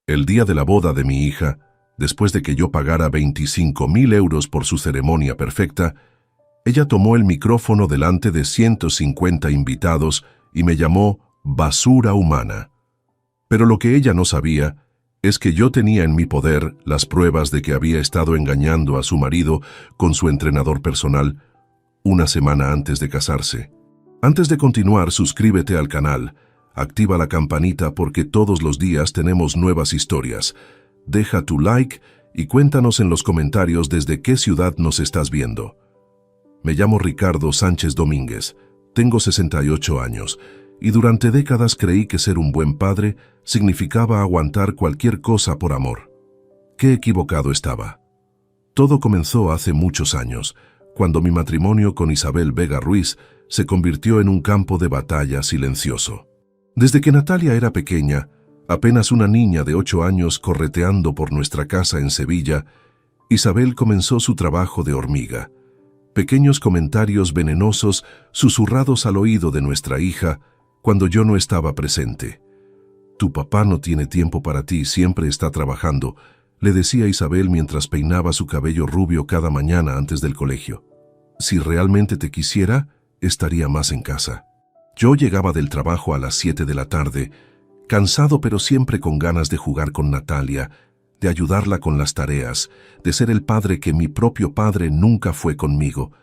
El día de la boda de mi hija, después de que yo pagara 25.000 euros por su ceremonia perfecta, ella tomó el micrófono delante de 150 invitados y me llamó basura humana. Pero lo que ella no sabía es que yo tenía en mi poder las pruebas de que había estado engañando a su marido con su entrenador personal una semana antes de casarse. Antes de continuar, suscríbete al canal, activa la campanita porque todos los días tenemos nuevas historias. Deja tu like y cuéntanos en los comentarios desde qué ciudad nos estás viendo. Me llamo Ricardo Sánchez Domínguez, tengo 68 años y durante décadas creí que ser un buen padre significaba aguantar cualquier cosa por amor. Qué equivocado estaba. Todo comenzó hace muchos años, cuando mi matrimonio con Isabel Vega Ruiz se convirtió en un campo de batalla silencioso. Desde que Natalia era pequeña, apenas una niña de 8 años correteando por nuestra casa en Sevilla, Isabel comenzó su trabajo de hormiga. Pequeños comentarios venenosos susurrados al oído de nuestra hija cuando yo no estaba presente. «Tu papá no tiene tiempo para ti, siempre está trabajando», le decía Isabel mientras peinaba su cabello rubio cada mañana antes del colegio. «Si realmente te quisiera, estaría más en casa». Yo llegaba del trabajo a las 7 de la tarde, cansado pero siempre con ganas de jugar con Natalia, de ayudarla con las tareas, de ser el padre que mi propio padre nunca fue conmigo.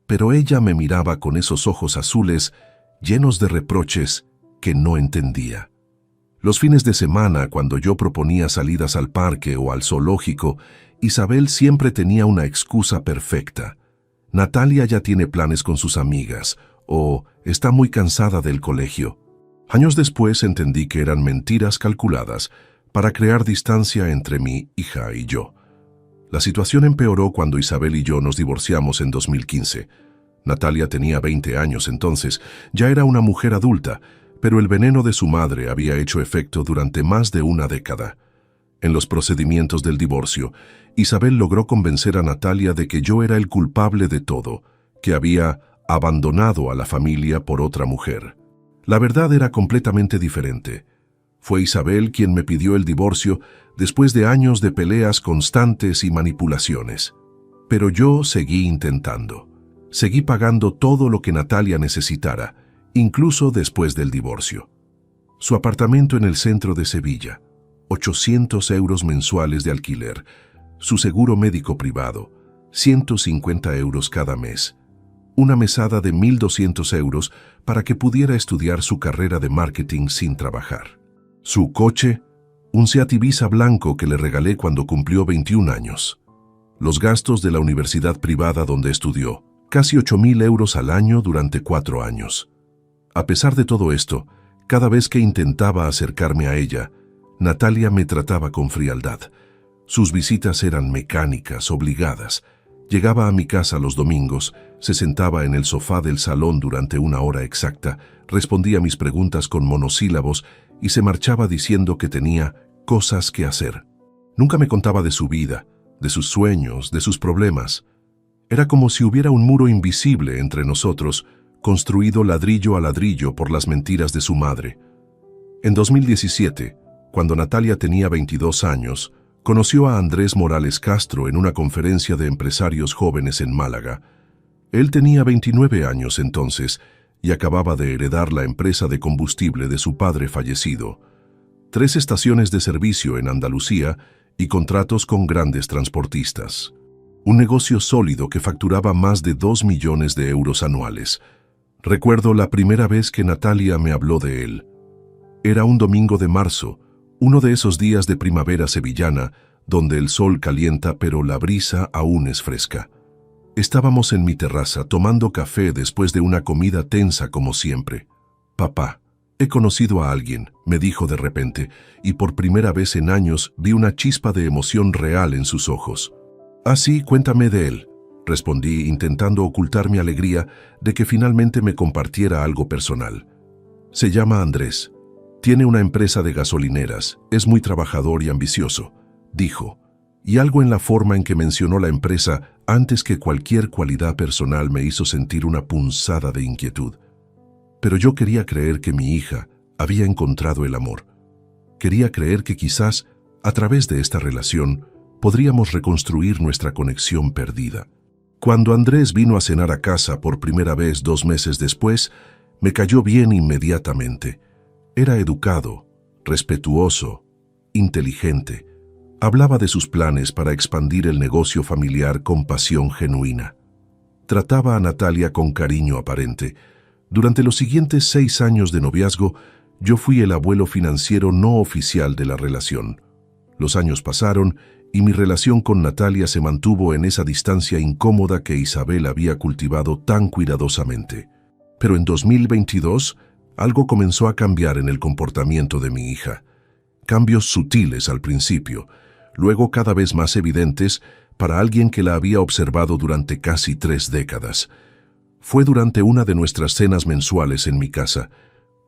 Pero ella me miraba con esos ojos azules, llenos de reproches, que no entendía. Los fines de semana, cuando yo proponía salidas al parque o al zoológico, Isabel siempre tenía una excusa perfecta. Natalia ya tiene planes con sus amigas, o está muy cansada del colegio. Años después entendí que eran mentiras calculadas para crear distancia entre mi hija y yo. La situación empeoró cuando Isabel y yo nos divorciamos en 2015. Natalia tenía 20 años entonces, ya era una mujer adulta, pero el veneno de su madre había hecho efecto durante más de una década. En los procedimientos del divorcio, Isabel logró convencer a Natalia de que yo era el culpable de todo, que había abandonado a la familia por otra mujer. La verdad era completamente diferente. Fue Isabel quien me pidió el divorcio después de años de peleas constantes y manipulaciones. Pero yo seguí intentando. Seguí pagando todo lo que Natalia necesitara, incluso después del divorcio. Su apartamento en el centro de Sevilla, 800 euros mensuales de alquiler, su seguro médico privado, 150 euros cada mes, una mesada de 1.200 euros para que pudiera estudiar su carrera de marketing sin trabajar. Su coche, un Seat Ibiza blanco que le regalé cuando cumplió 21 años. Los gastos de la universidad privada donde estudió, casi 8.000 euros al año durante 4 años. A pesar de todo esto, cada vez que intentaba acercarme a ella, Natalia me trataba con frialdad. Sus visitas eran mecánicas, obligadas. Llegaba a mi casa los domingos, se sentaba en el sofá del salón durante 1 hora exacta, respondía mis preguntas con monosílabos y se marchaba diciendo que tenía cosas que hacer. Nunca me contaba de su vida, de sus sueños, de sus problemas. Era como si hubiera un muro invisible entre nosotros, construido ladrillo a ladrillo por las mentiras de su madre. En 2017, cuando Natalia tenía 22 años, conoció a Andrés Morales Castro en una conferencia de empresarios jóvenes en Málaga. Él tenía 29 años entonces y acababa de heredar la empresa de combustible de su padre fallecido, 3 estaciones de servicio en Andalucía y contratos con grandes transportistas. Un negocio sólido que facturaba más de 2 millones de euros anuales. Recuerdo la primera vez que Natalia me habló de él. Era un domingo de marzo, uno de esos días de primavera sevillana, donde el sol calienta pero la brisa aún es fresca. Estábamos en mi terraza tomando café después de una comida tensa como siempre. «Papá, he conocido a alguien», me dijo de repente, y por primera vez en años vi una chispa de emoción real en sus ojos. «Ah, sí, cuéntame de él», respondí intentando ocultar mi alegría de que finalmente me compartiera algo personal. «Se llama Andrés. Tiene una empresa de gasolineras, es muy trabajador y ambicioso», dijo, y algo en la forma en que mencionó la empresa antes que cualquier cualidad personal me hizo sentir una punzada de inquietud. Pero yo quería creer que mi hija había encontrado el amor. Quería creer que quizás A través de esta relación, podríamos reconstruir nuestra conexión perdida. Cuando Andrés vino a cenar a casa por primera vez 2 meses después, me cayó bien inmediatamente. Era educado, respetuoso, inteligente. Hablaba de sus planes para expandir el negocio familiar con pasión genuina. Trataba a Natalia con cariño aparente. Durante los siguientes 6 años de noviazgo, yo fui el abuelo financiero no oficial de la relación. Los años pasaron y mi relación con Natalia se mantuvo en esa distancia incómoda que Isabel había cultivado tan cuidadosamente. Pero en 2022, algo comenzó a cambiar en el comportamiento de mi hija. Cambios sutiles al principio, luego cada vez más evidentes para alguien que la había observado durante casi 3 décadas. Fue durante una de nuestras cenas mensuales en mi casa,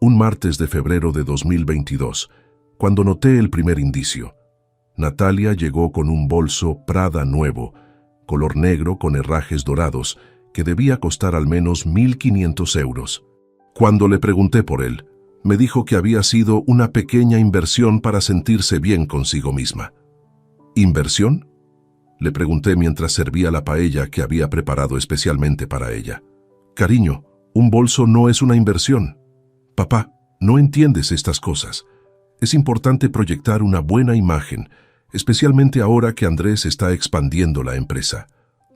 un martes de febrero de 2022, cuando noté el primer indicio. Natalia llegó con un bolso Prada nuevo, color negro con herrajes dorados, que debía costar al menos 1.500 euros. Cuando le pregunté por él, me dijo que había sido una pequeña inversión para sentirse bien consigo misma. ¿Inversión?, le pregunté mientras servía la paella que había preparado especialmente para ella. Cariño, un bolso no es una inversión. Papá, no entiendes estas cosas. Es importante proyectar una buena imagen, especialmente ahora que Andrés está expandiendo la empresa,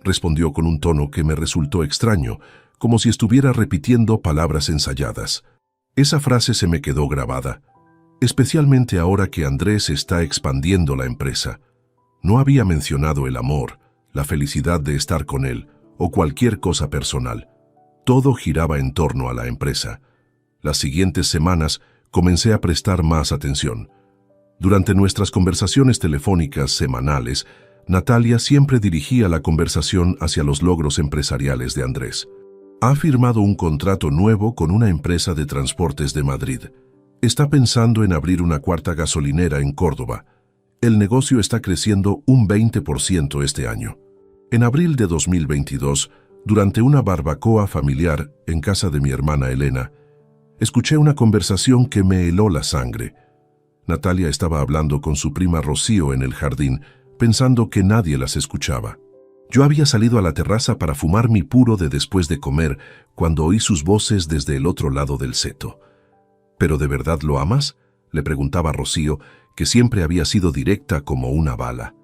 respondió con un tono que me resultó extraño, como si estuviera repitiendo palabras ensayadas. Esa frase se me quedó grabada, especialmente ahora que Andrés está expandiendo la empresa. No había mencionado el amor, la felicidad de estar con él o cualquier cosa personal. Todo giraba en torno a la empresa. Las siguientes semanas comencé a prestar más atención. Durante nuestras conversaciones telefónicas semanales, Natalia siempre dirigía la conversación hacia los logros empresariales de Andrés. Ha firmado un contrato nuevo con una empresa de transportes de Madrid. Está pensando en abrir una 4ª gasolinera en Córdoba. El negocio está creciendo un 20% este año. En abril de 2022, durante una barbacoa familiar en casa de mi hermana Elena, escuché una conversación que me heló la sangre. Natalia estaba hablando con su prima Rocío en el jardín, pensando que nadie las escuchaba. Yo había salido a la terraza para fumar mi puro de después de comer cuando oí sus voces desde el otro lado del seto. ¿Pero de verdad lo amas?, le preguntaba Rocío, que siempre había sido directa como una bala.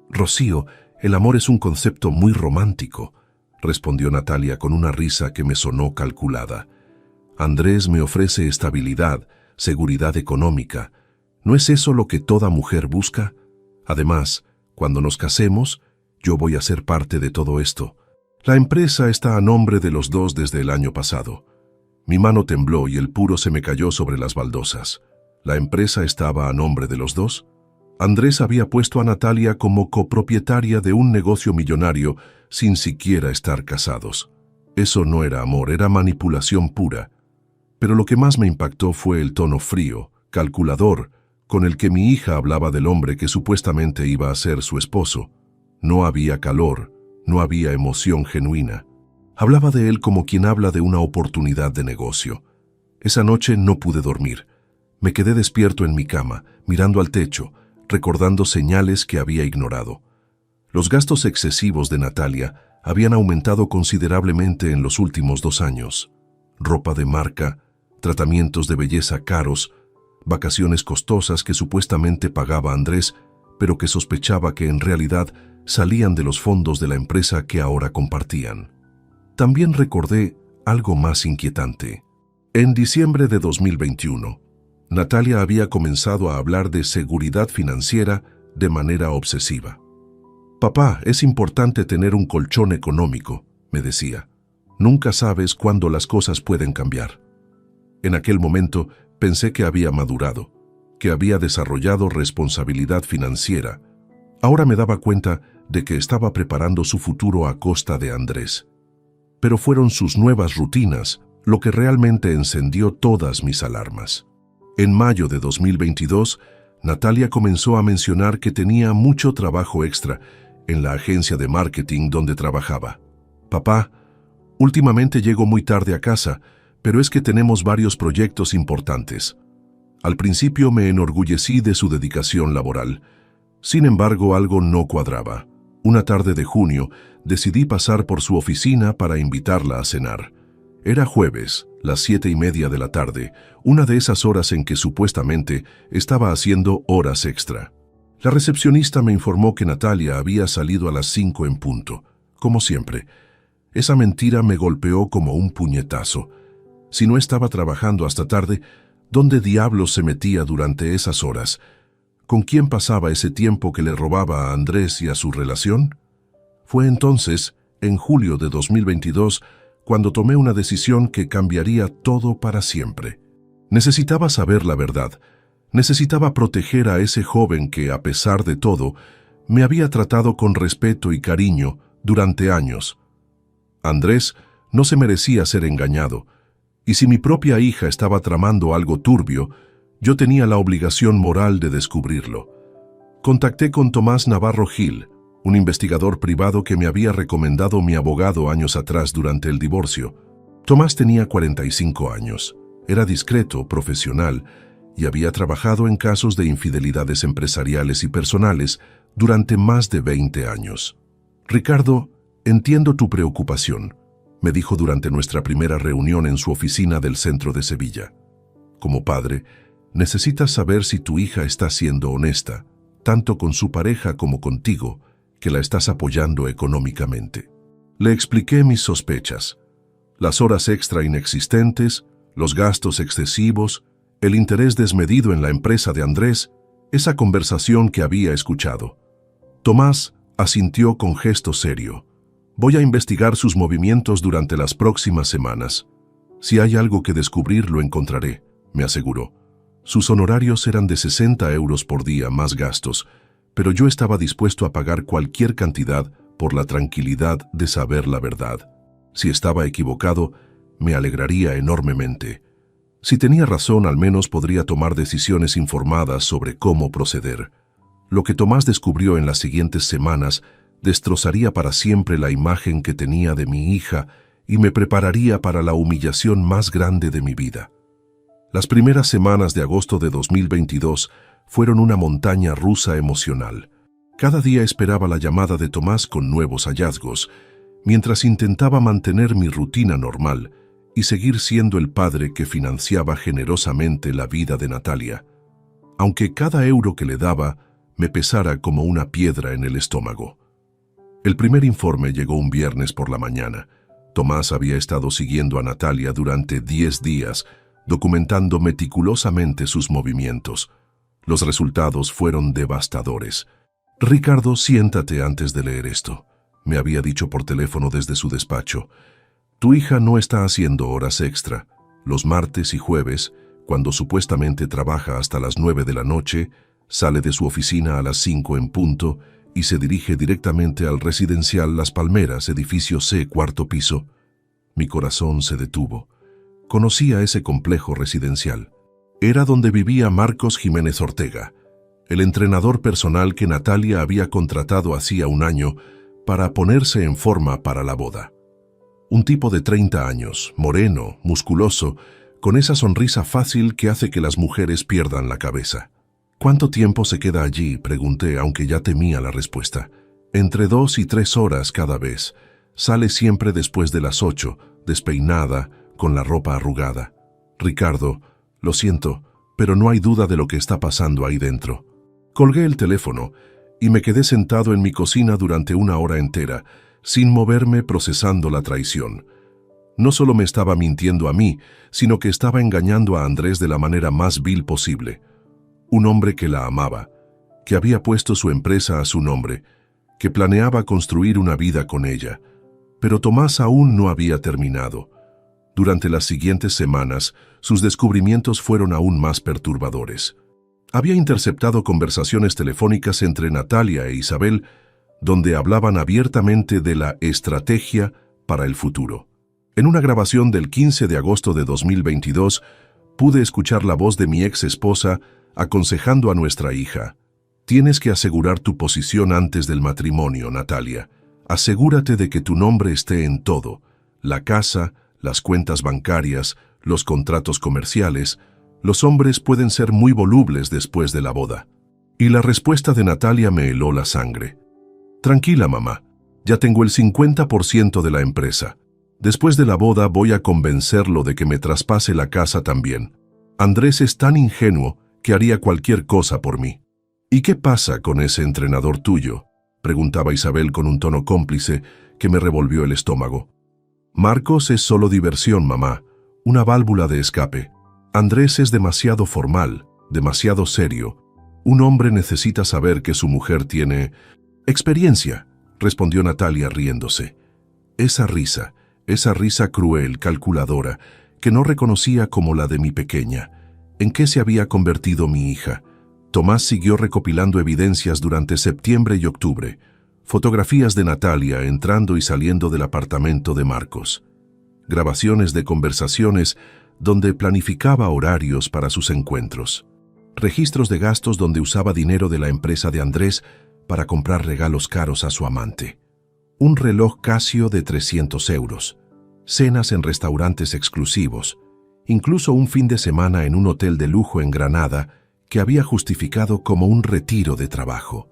Rocío, el amor es un concepto muy romántico, respondió Natalia con una risa que me sonó calculada. Andrés me ofrece estabilidad, seguridad económica. ¿No es eso lo que toda mujer busca? Además, cuando nos casemos, yo voy a ser parte de todo esto. La empresa está a nombre de los dos desde el año pasado. Mi mano tembló y el puro se me cayó sobre las baldosas. ¿La empresa estaba a nombre de los dos? Andrés había puesto a Natalia como copropietaria de un negocio millonario sin siquiera estar casados. Eso no era amor, era manipulación pura. Pero lo que más me impactó fue el tono frío, calculador, con el que mi hija hablaba del hombre que supuestamente iba a ser su esposo. No había calor, no había emoción genuina. Hablaba de él como quien habla de una oportunidad de negocio. Esa noche no pude dormir. Me quedé despierto en mi cama, mirando al techo, recordando señales que había ignorado. Los gastos excesivos de Natalia habían aumentado considerablemente en los últimos 2 años. Ropa de marca, tratamientos de belleza caros, vacaciones costosas que supuestamente pagaba Andrés, pero que sospechaba que en realidad salían de los fondos de la empresa que ahora compartían. También recordé algo más inquietante. En diciembre de 2021, Natalia había comenzado a hablar de seguridad financiera de manera obsesiva. «Papá, es importante tener un colchón económico», me decía. «Nunca sabes cuándo las cosas pueden cambiar». En aquel momento pensé que había madurado, que había desarrollado responsabilidad financiera. Ahora me daba cuenta de que estaba preparando su futuro a costa de Andrés. Pero fueron sus nuevas rutinas lo que realmente encendió todas mis alarmas. En mayo de 2022, Natalia comenzó a mencionar que tenía mucho trabajo extra en la agencia de marketing donde trabajaba. «Papá, últimamente llego muy tarde a casa, pero es que tenemos varios proyectos importantes». Al principio me enorgullecí de su dedicación laboral, Sin embargo, algo no cuadraba. Una tarde de junio, decidí pasar por su oficina para invitarla a cenar. Era jueves, las 7:30 de la tarde, una de esas horas en que supuestamente estaba haciendo horas extra. La recepcionista me informó que Natalia había salido a las 5 en punto, como siempre. Esa mentira me golpeó como un puñetazo. Si no estaba trabajando hasta tarde, ¿dónde diablos se metía durante esas horas? ¿Con quién pasaba ese tiempo que le robaba a Andrés y a su relación? Fue entonces, en julio de 2022, cuando tomé una decisión que cambiaría todo para siempre. Necesitaba saber la verdad. Necesitaba proteger a ese joven que, a pesar de todo, me había tratado con respeto y cariño durante años. Andrés no se merecía ser engañado, y si mi propia hija estaba tramando algo turbio, yo tenía la obligación moral de descubrirlo. Contacté con Tomás Navarro Gil, un investigador privado que me había recomendado mi abogado años atrás durante el divorcio. Tomás tenía 45 años, era discreto, profesional, y había trabajado en casos de infidelidades empresariales y personales durante más de 20 años. Ricardo, entiendo tu preocupación, me dijo durante nuestra primera reunión en su oficina del centro de Sevilla. Como padre, necesitas saber si tu hija está siendo honesta, tanto con su pareja como contigo, que la estás apoyando económicamente. Le expliqué mis sospechas. Las horas extra inexistentes, los gastos excesivos, el interés desmedido en la empresa de Andrés, esa conversación que había escuchado. Tomás asintió con gesto serio. Voy a investigar sus movimientos durante las próximas semanas. Si hay algo que descubrir, lo encontraré, me aseguró. Sus honorarios eran de 60 euros por día más gastos, pero yo estaba dispuesto a pagar cualquier cantidad por la tranquilidad de saber la verdad. Si estaba equivocado, me alegraría enormemente. Si tenía razón, al menos podría tomar decisiones informadas sobre cómo proceder. Lo que Tomás descubrió en las siguientes semanas destrozaría para siempre la imagen que tenía de mi hija y me prepararía para la humillación más grande de mi vida. Las primeras semanas de agosto de 2022 fueron una montaña rusa emocional. Cada día esperaba la llamada de Tomás con nuevos hallazgos, mientras intentaba mantener mi rutina normal y seguir siendo el padre que financiaba generosamente la vida de Natalia, aunque cada euro que le daba me pesara como una piedra en el estómago. El primer informe llegó un viernes por la mañana. Tomás había estado siguiendo a Natalia durante 10 días, documentando meticulosamente sus movimientos. Los resultados fueron devastadores. Ricardo, siéntate antes de leer esto, me había dicho por teléfono desde su despacho. Tu hija no está haciendo horas extra. Los martes y jueves, cuando supuestamente trabaja hasta las 9 de la noche, sale de su oficina a las 5 en punto y se dirige directamente al residencial Las Palmeras, edificio C, 4º piso. Mi corazón se detuvo. Conocía ese complejo residencial. Era donde vivía Marcos Jiménez Ortega, el entrenador personal que Natalia había contratado hacía un año para ponerse en forma para la boda. Un tipo de 30 años, moreno, musculoso, con esa sonrisa fácil que hace que las mujeres pierdan la cabeza. ¿Cuánto tiempo se queda allí?, pregunté, aunque ya temía la respuesta. Entre 2 y 3 horas cada vez. Sale siempre después de las 8, despeinada, con la ropa arrugada. Ricardo, lo siento, pero no hay duda de lo que está pasando ahí dentro. Colgué el teléfono y me quedé sentado en mi cocina durante 1 hora entera, sin moverme, procesando la traición. No solo me estaba mintiendo a mí, sino que estaba engañando a Andrés de la manera más vil posible. Un hombre que la amaba, que había puesto su empresa a su nombre, que planeaba construir una vida con ella. Pero Tomás aún no había terminado. Durante las siguientes semanas, sus descubrimientos fueron aún más perturbadores. Había interceptado conversaciones telefónicas entre Natalia e Isabel, donde hablaban abiertamente de la estrategia para el futuro. En una grabación del 15 de agosto de 2022, pude escuchar la voz de mi ex esposa aconsejando a nuestra hija: «Tienes que asegurar tu posición antes del matrimonio, Natalia. Asegúrate de que tu nombre esté en todo: la casa, las cuentas bancarias, los contratos comerciales. Los hombres pueden ser muy volubles después de la boda». Y la respuesta de Natalia me heló la sangre. Tranquila, mamá. Ya tengo el 50% de la empresa. Después de la boda voy a convencerlo de que me traspase la casa también. Andrés es tan ingenuo que haría cualquier cosa por mí. ¿Y qué pasa con ese entrenador tuyo?, preguntaba Isabel con un tono cómplice que me revolvió el estómago. Marcos es solo diversión, mamá, una válvula de escape. Andrés es demasiado formal, demasiado serio. Un hombre necesita saber que su mujer tiene experiencia, respondió Natalia riéndose. Esa risa cruel, calculadora, que no reconocía como la de mi pequeña. ¿En qué se había convertido mi hija? Tomás siguió recopilando evidencias durante septiembre y octubre. Fotografías de Natalia entrando y saliendo del apartamento de Marcos. Grabaciones de conversaciones donde planificaba horarios para sus encuentros. Registros de gastos donde usaba dinero de la empresa de Andrés para comprar regalos caros a su amante. Un reloj Casio de 300 euros. Cenas en restaurantes exclusivos. Incluso un fin de semana en un hotel de lujo en Granada que había justificado como un retiro de trabajo.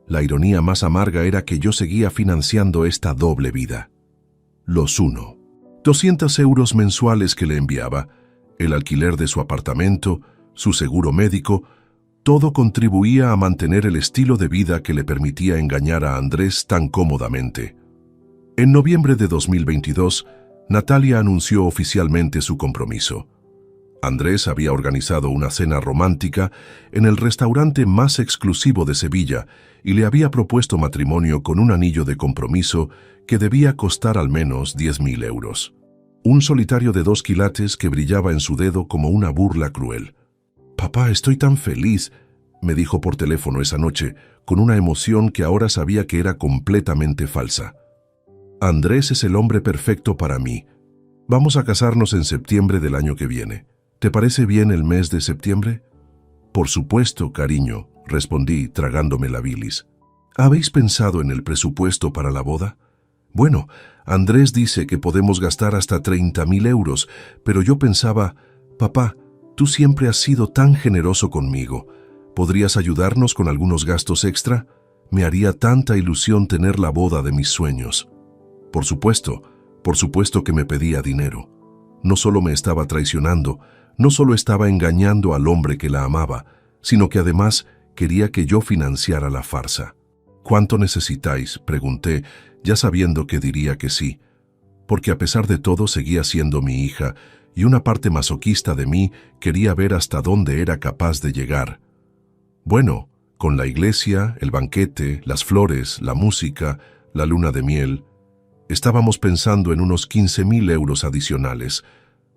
La ironía más amarga era que yo seguía financiando esta doble vida. Los 200 euros mensuales que le enviaba, el alquiler de su apartamento, su seguro médico, todo contribuía a mantener el estilo de vida que le permitía engañar a Andrés tan cómodamente. En noviembre de 2022, Natalia anunció oficialmente su compromiso. Andrés había organizado una cena romántica en el restaurante más exclusivo de Sevilla y le había propuesto matrimonio con un anillo de compromiso que debía costar al menos 10.000 euros. Un solitario de 2 quilates que brillaba en su dedo como una burla cruel. «Papá, estoy tan feliz», me dijo por teléfono esa noche, con una emoción que ahora sabía que era completamente falsa. «Andrés es el hombre perfecto para mí. Vamos a casarnos en septiembre del año que viene. ¿Te parece bien el mes de septiembre?» «Por supuesto, cariño», respondí, tragándome la bilis. «¿Habéis pensado en el presupuesto para la boda?» «Bueno, Andrés dice que podemos gastar hasta 30.000 euros, pero yo pensaba, papá, tú siempre has sido tan generoso conmigo. ¿Podrías ayudarnos con algunos gastos extra? Me haría tanta ilusión tener la boda de mis sueños». Por supuesto que me pedía dinero. No solo me estaba traicionando, no solo estaba engañando al hombre que la amaba, sino que además quería que yo financiara la farsa. «¿Cuánto necesitáis?», pregunté, ya sabiendo que diría que sí, porque a pesar de todo seguía siendo mi hija y una parte masoquista de mí quería ver hasta dónde era capaz de llegar. Bueno, con la iglesia, el banquete, las flores, la música, la luna de miel, estábamos pensando en unos 15.000 euros adicionales.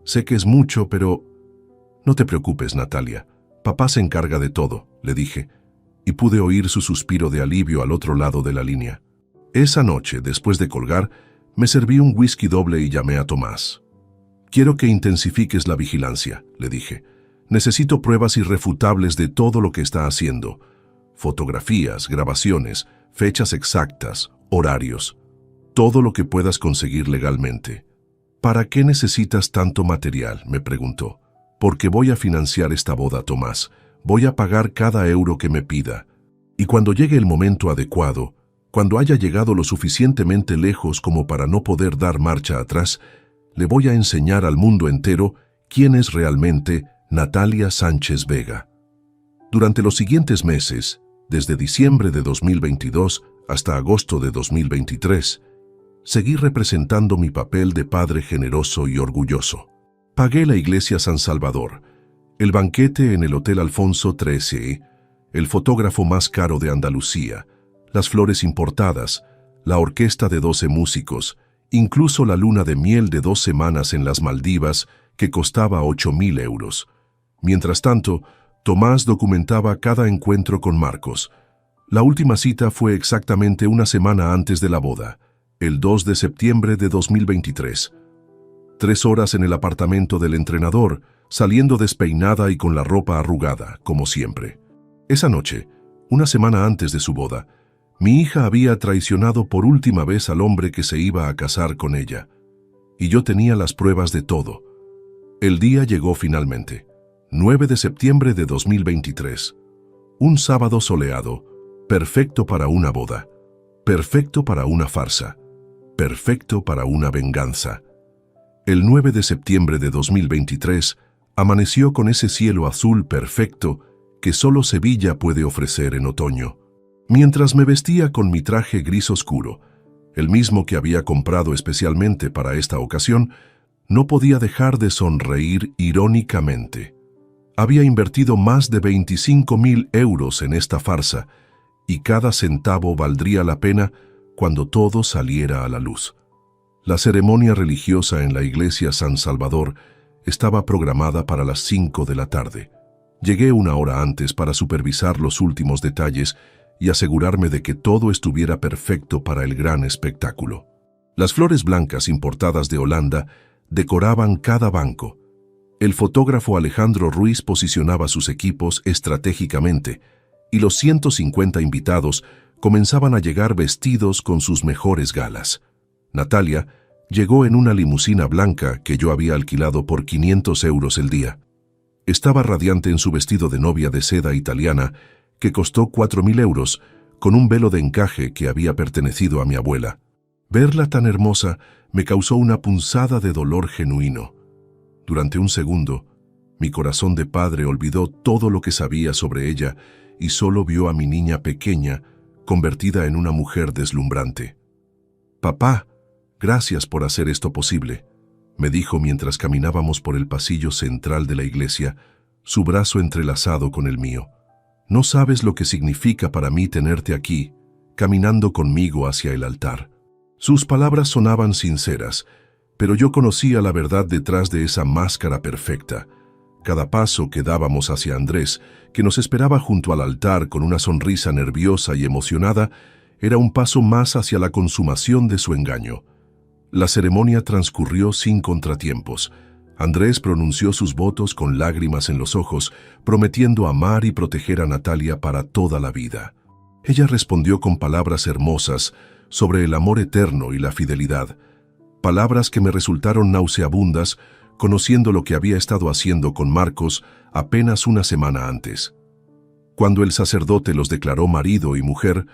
Sé que es mucho, pero... «No te preocupes, Natalia. Papá se encarga de todo», le dije, y pude oír su suspiro de alivio al otro lado de la línea. Esa noche, después de colgar, me serví un whisky doble y llamé a Tomás. «Quiero que intensifiques la vigilancia», le dije. «Necesito pruebas irrefutables de todo lo que está haciendo. Fotografías, grabaciones, fechas exactas, horarios. Todo lo que puedas conseguir legalmente». «¿Para qué necesitas tanto material?», me preguntó. «Porque voy a financiar esta boda, Tomás. Voy a pagar cada euro que me pida. Y cuando llegue el momento adecuado, cuando haya llegado lo suficientemente lejos como para no poder dar marcha atrás, le voy a enseñar al mundo entero quién es realmente Natalia Sánchez Vega». Durante los siguientes meses, desde diciembre de 2022 hasta agosto de 2023, seguí representando mi papel de padre generoso y orgulloso. Pagué la iglesia San Salvador, el banquete en el Hotel Alfonso XIII, el fotógrafo más caro de Andalucía, las flores importadas, la orquesta de 12 músicos, incluso la luna de miel de 2 semanas en las Maldivas, que costaba 8.000 euros. Mientras tanto, Tomás documentaba cada encuentro con Marcos. La última cita fue exactamente una semana antes de la boda, el 2 de septiembre de 2023. 3 horas en el apartamento del entrenador, saliendo despeinada y con la ropa arrugada, como siempre. Esa noche, una semana antes de su boda, mi hija había traicionado por última vez al hombre que se iba a casar con ella. Y yo tenía las pruebas de todo. El día llegó finalmente, 9 de septiembre de 2023. Un sábado soleado, perfecto para una boda, perfecto para una farsa, perfecto para una venganza. El 9 de septiembre de 2023 amaneció con ese cielo azul perfecto que solo Sevilla puede ofrecer en otoño. Mientras me vestía con mi traje gris oscuro, el mismo que había comprado especialmente para esta ocasión, no podía dejar de sonreír irónicamente. Había invertido más de 25.000 euros en esta farsa y cada centavo valdría la pena cuando todo saliera a la luz. La ceremonia religiosa en la iglesia San Salvador estaba programada para las 5 de la tarde. Llegué una hora antes para supervisar los últimos detalles y asegurarme de que todo estuviera perfecto para el gran espectáculo. Las flores blancas importadas de Holanda decoraban cada banco. El fotógrafo Alejandro Ruiz posicionaba sus equipos estratégicamente y los 150 invitados comenzaban a llegar vestidos con sus mejores galas. Natalia llegó en una limusina blanca que yo había alquilado por 500 euros el día. Estaba radiante en su vestido de novia de seda italiana que costó 4.000 euros con un velo de encaje que había pertenecido a mi abuela. Verla tan hermosa me causó una punzada de dolor genuino. Durante un segundo, mi corazón de padre olvidó todo lo que sabía sobre ella y solo vio a mi niña pequeña convertida en una mujer deslumbrante. «Papá, gracias por hacer esto posible», me dijo mientras caminábamos por el pasillo central de la iglesia, su brazo entrelazado con el mío. «No sabes lo que significa para mí tenerte aquí, caminando conmigo hacia el altar». Sus palabras sonaban sinceras, pero yo conocía la verdad detrás de esa máscara perfecta. Cada paso que dábamos hacia Andrés, que nos esperaba junto al altar con una sonrisa nerviosa y emocionada, era un paso más hacia la consumación de su engaño. La ceremonia transcurrió sin contratiempos. Andrés pronunció sus votos con lágrimas en los ojos, prometiendo amar y proteger a Natalia para toda la vida. Ella respondió con palabras hermosas sobre el amor eterno y la fidelidad, palabras que me resultaron nauseabundas, conociendo lo que había estado haciendo con Marcos apenas una semana antes. Cuando el sacerdote los declaró marido y mujer,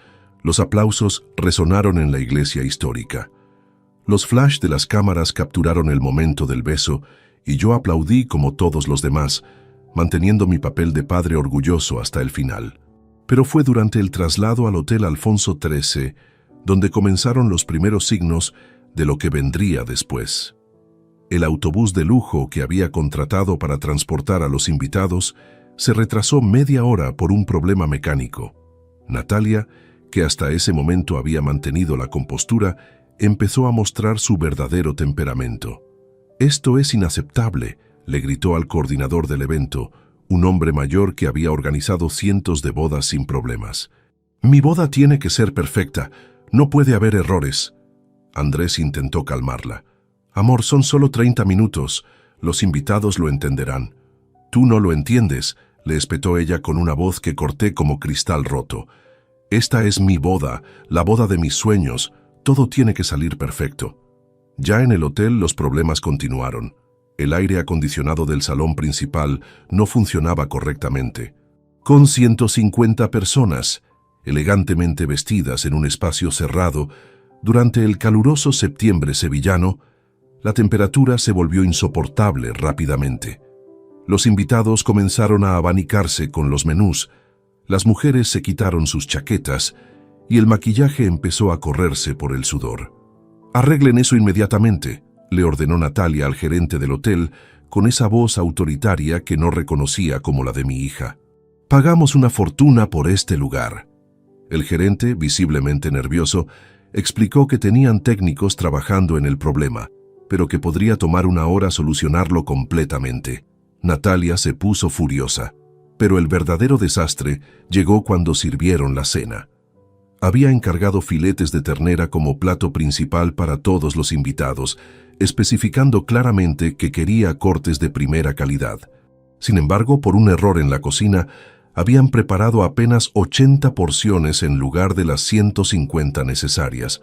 los aplausos resonaron en la iglesia histórica. Los flash de las cámaras capturaron el momento del beso y yo aplaudí como todos los demás, manteniendo mi papel de padre orgulloso hasta el final. Pero fue durante el traslado al Hotel Alfonso XIII donde comenzaron los primeros signos de lo que vendría después. El autobús de lujo que había contratado para transportar a los invitados se retrasó media hora por un problema mecánico. Natalia, que hasta ese momento había mantenido la compostura, empezó a mostrar su verdadero temperamento. «Esto es inaceptable», le gritó al coordinador del evento, un hombre mayor que había organizado cientos de bodas sin problemas. «Mi boda tiene que ser perfecta, no puede haber errores». Andrés intentó calmarla. «Amor, son solo 30 minutos, los invitados lo entenderán». «Tú no lo entiendes», le espetó ella con una voz que corté como cristal roto. «Esta es mi boda, la boda de mis sueños, todo tiene que salir perfecto». Ya en el hotel los problemas continuaron. El aire acondicionado del salón principal no funcionaba correctamente. Con 150 personas, elegantemente vestidas en un espacio cerrado, durante el caluroso septiembre sevillano, la temperatura se volvió insoportable rápidamente. Los invitados comenzaron a abanicarse con los menús, las mujeres se quitaron sus chaquetas y el maquillaje empezó a correrse por el sudor. «Arreglen eso inmediatamente», le ordenó Natalia al gerente del hotel con esa voz autoritaria que no reconocía como la de mi hija. «Pagamos una fortuna por este lugar». El gerente, visiblemente nervioso, explicó que tenían técnicos trabajando en el problema, pero que podría tomar una hora solucionarlo completamente. Natalia se puso furiosa, pero el verdadero desastre llegó cuando sirvieron la cena. Había encargado filetes de ternera como plato principal para todos los invitados, especificando claramente que quería cortes de primera calidad. Sin embargo, por un error en la cocina, habían preparado apenas 80 porciones en lugar de las 150 necesarias.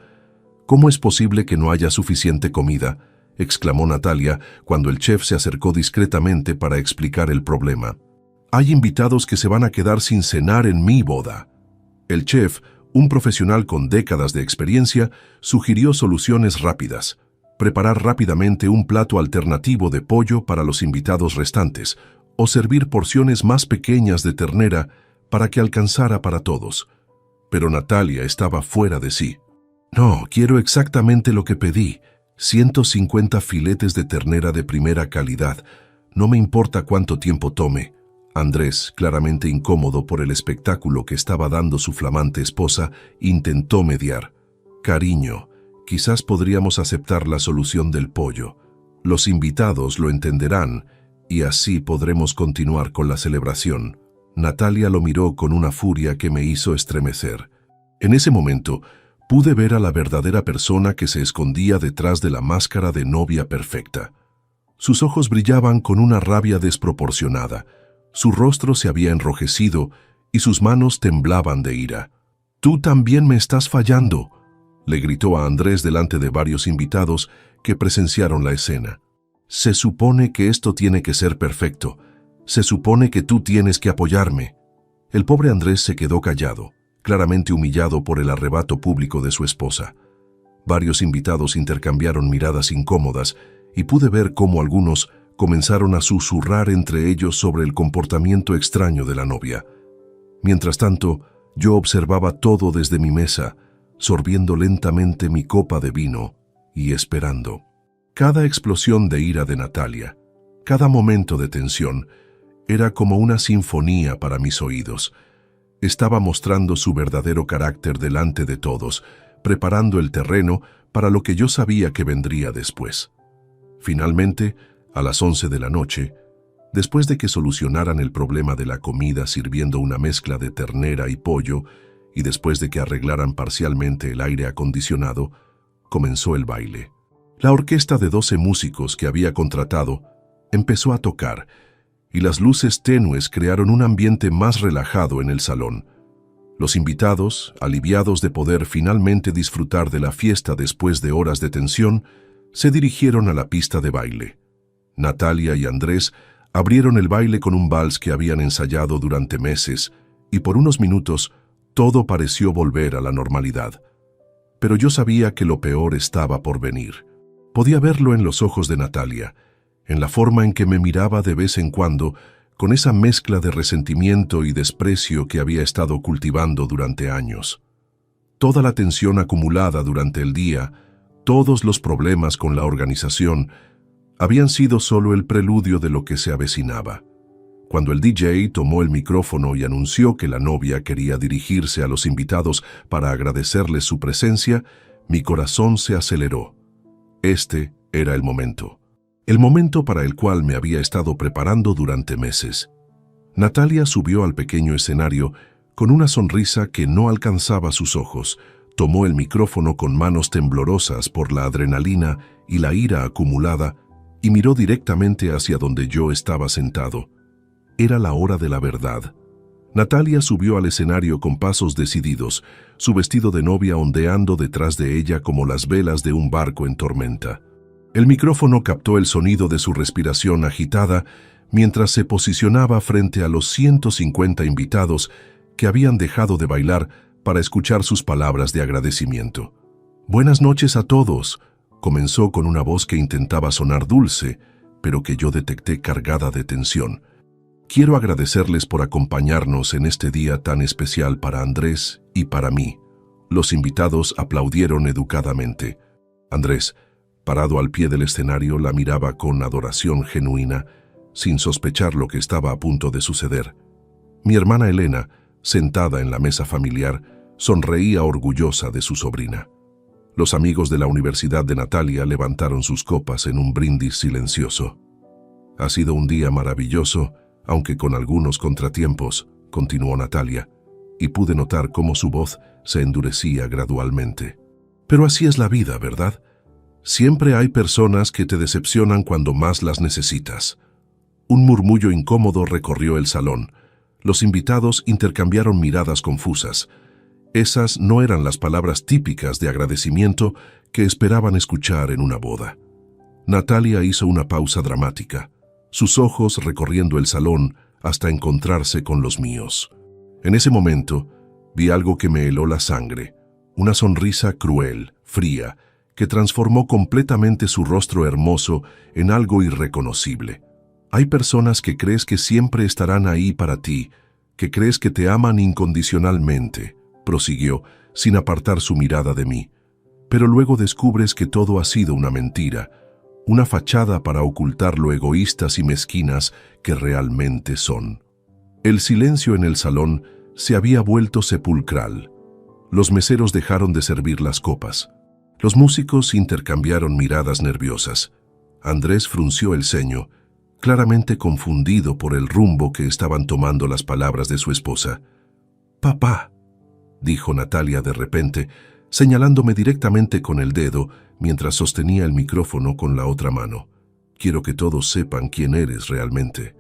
«¿Cómo es posible que no haya suficiente comida?», exclamó Natalia cuando el chef se acercó discretamente para explicar el problema. Hay invitados que se van a quedar sin cenar en mi boda. El chef, un profesional con décadas de experiencia, sugirió soluciones rápidas. Preparar rápidamente un plato alternativo de pollo para los invitados restantes, o servir porciones más pequeñas de ternera para que alcanzara para todos. Pero Natalia estaba fuera de sí. No, quiero exactamente lo que pedí. 150 filetes de ternera de primera calidad. No me importa cuánto tiempo tome. Andrés, claramente incómodo por el espectáculo que estaba dando su flamante esposa, intentó mediar. Cariño, quizás podríamos aceptar la solución del pollo. Los invitados lo entenderán y así podremos continuar con la celebración. Natalia lo miró con una furia que me hizo estremecer. En ese momento, pude ver a la verdadera persona que se escondía detrás de la máscara de novia perfecta. Sus ojos brillaban con una rabia desproporcionada. Su rostro se había enrojecido y sus manos temblaban de ira. «Tú también me estás fallando», le gritó a Andrés delante de varios invitados que presenciaron la escena. «Se supone que esto tiene que ser perfecto. Se supone que tú tienes que apoyarme». El pobre Andrés se quedó callado, claramente humillado por el arrebato público de su esposa. Varios invitados intercambiaron miradas incómodas y pude ver cómo algunos comenzaron a susurrar entre ellos sobre el comportamiento extraño de la novia. Mientras tanto, yo observaba todo desde mi mesa, sorbiendo lentamente mi copa de vino y esperando. Cada explosión de ira de Natalia, cada momento de tensión, era como una sinfonía para mis oídos. Estaba mostrando su verdadero carácter delante de todos, preparando el terreno para lo que yo sabía que vendría después. Finalmente, a las 11 de la noche, después de que solucionaran el problema de la comida sirviendo una mezcla de ternera y pollo, y después de que arreglaran parcialmente el aire acondicionado, comenzó el baile. La orquesta de 12 músicos que había contratado empezó a tocar, y las luces tenues crearon un ambiente más relajado en el salón. Los invitados, aliviados de poder finalmente disfrutar de la fiesta después de horas de tensión, se dirigieron a la pista de baile. Natalia y Andrés abrieron el baile con un vals que habían ensayado durante meses, y por unos minutos todo pareció volver a la normalidad. Pero yo sabía que lo peor estaba por venir. Podía verlo en los ojos de Natalia, en la forma en que me miraba de vez en cuando, con esa mezcla de resentimiento y desprecio que había estado cultivando durante años. Toda la tensión acumulada durante el día, todos los problemas con la organización, habían sido solo el preludio de lo que se avecinaba. Cuando el DJ tomó el micrófono y anunció que la novia quería dirigirse a los invitados para agradecerles su presencia, mi corazón se aceleró. Este era el momento para el cual me había estado preparando durante meses. Natalia subió al pequeño escenario con una sonrisa que no alcanzaba sus ojos, tomó el micrófono con manos temblorosas por la adrenalina y la ira acumulada y miró directamente hacia donde yo estaba sentado. Era la hora de la verdad. Natalia subió al escenario con pasos decididos, su vestido de novia ondeando detrás de ella como las velas de un barco en tormenta. El micrófono captó el sonido de su respiración agitada mientras se posicionaba frente a los 150 invitados que habían dejado de bailar para escuchar sus palabras de agradecimiento. «Buenas noches a todos», comenzó con una voz que intentaba sonar dulce, pero que yo detecté cargada de tensión. «Quiero agradecerles por acompañarnos en este día tan especial para Andrés y para mí». Los invitados aplaudieron educadamente. Andrés, parado al pie del escenario, la miraba con adoración genuina, sin sospechar lo que estaba a punto de suceder. Mi hermana Elena, sentada en la mesa familiar, sonreía orgullosa de su sobrina. Los amigos de la universidad de Natalia levantaron sus copas en un brindis silencioso. «Ha sido un día maravilloso, aunque con algunos contratiempos», continuó Natalia, y pude notar cómo su voz se endurecía gradualmente. «Pero así es la vida, ¿verdad? Siempre hay personas que te decepcionan cuando más las necesitas». Un murmullo incómodo recorrió el salón. Los invitados intercambiaron miradas confusas. Esas no eran las palabras típicas de agradecimiento que esperaban escuchar en una boda. Natalia hizo una pausa dramática. Sus ojos, recorriendo el salón, hasta encontrarse con los míos. En ese momento, vi algo que me heló la sangre, una sonrisa cruel, fría, que transformó completamente su rostro hermoso en algo irreconocible. Hay personas que crees que siempre estarán ahí para ti, que crees que te aman incondicionalmente, prosiguió, sin apartar su mirada de mí. Pero luego descubres que todo ha sido una mentira, una fachada para ocultar lo egoístas y mezquinas que realmente son. El silencio en el salón se había vuelto sepulcral. Los meseros dejaron de servir las copas. Los músicos intercambiaron miradas nerviosas. Andrés frunció el ceño, claramente confundido por el rumbo que estaban tomando las palabras de su esposa. «Papá», dijo Natalia de repente, señalándome directamente con el dedo mientras sostenía el micrófono con la otra mano. «Quiero que todos sepan quién eres realmente».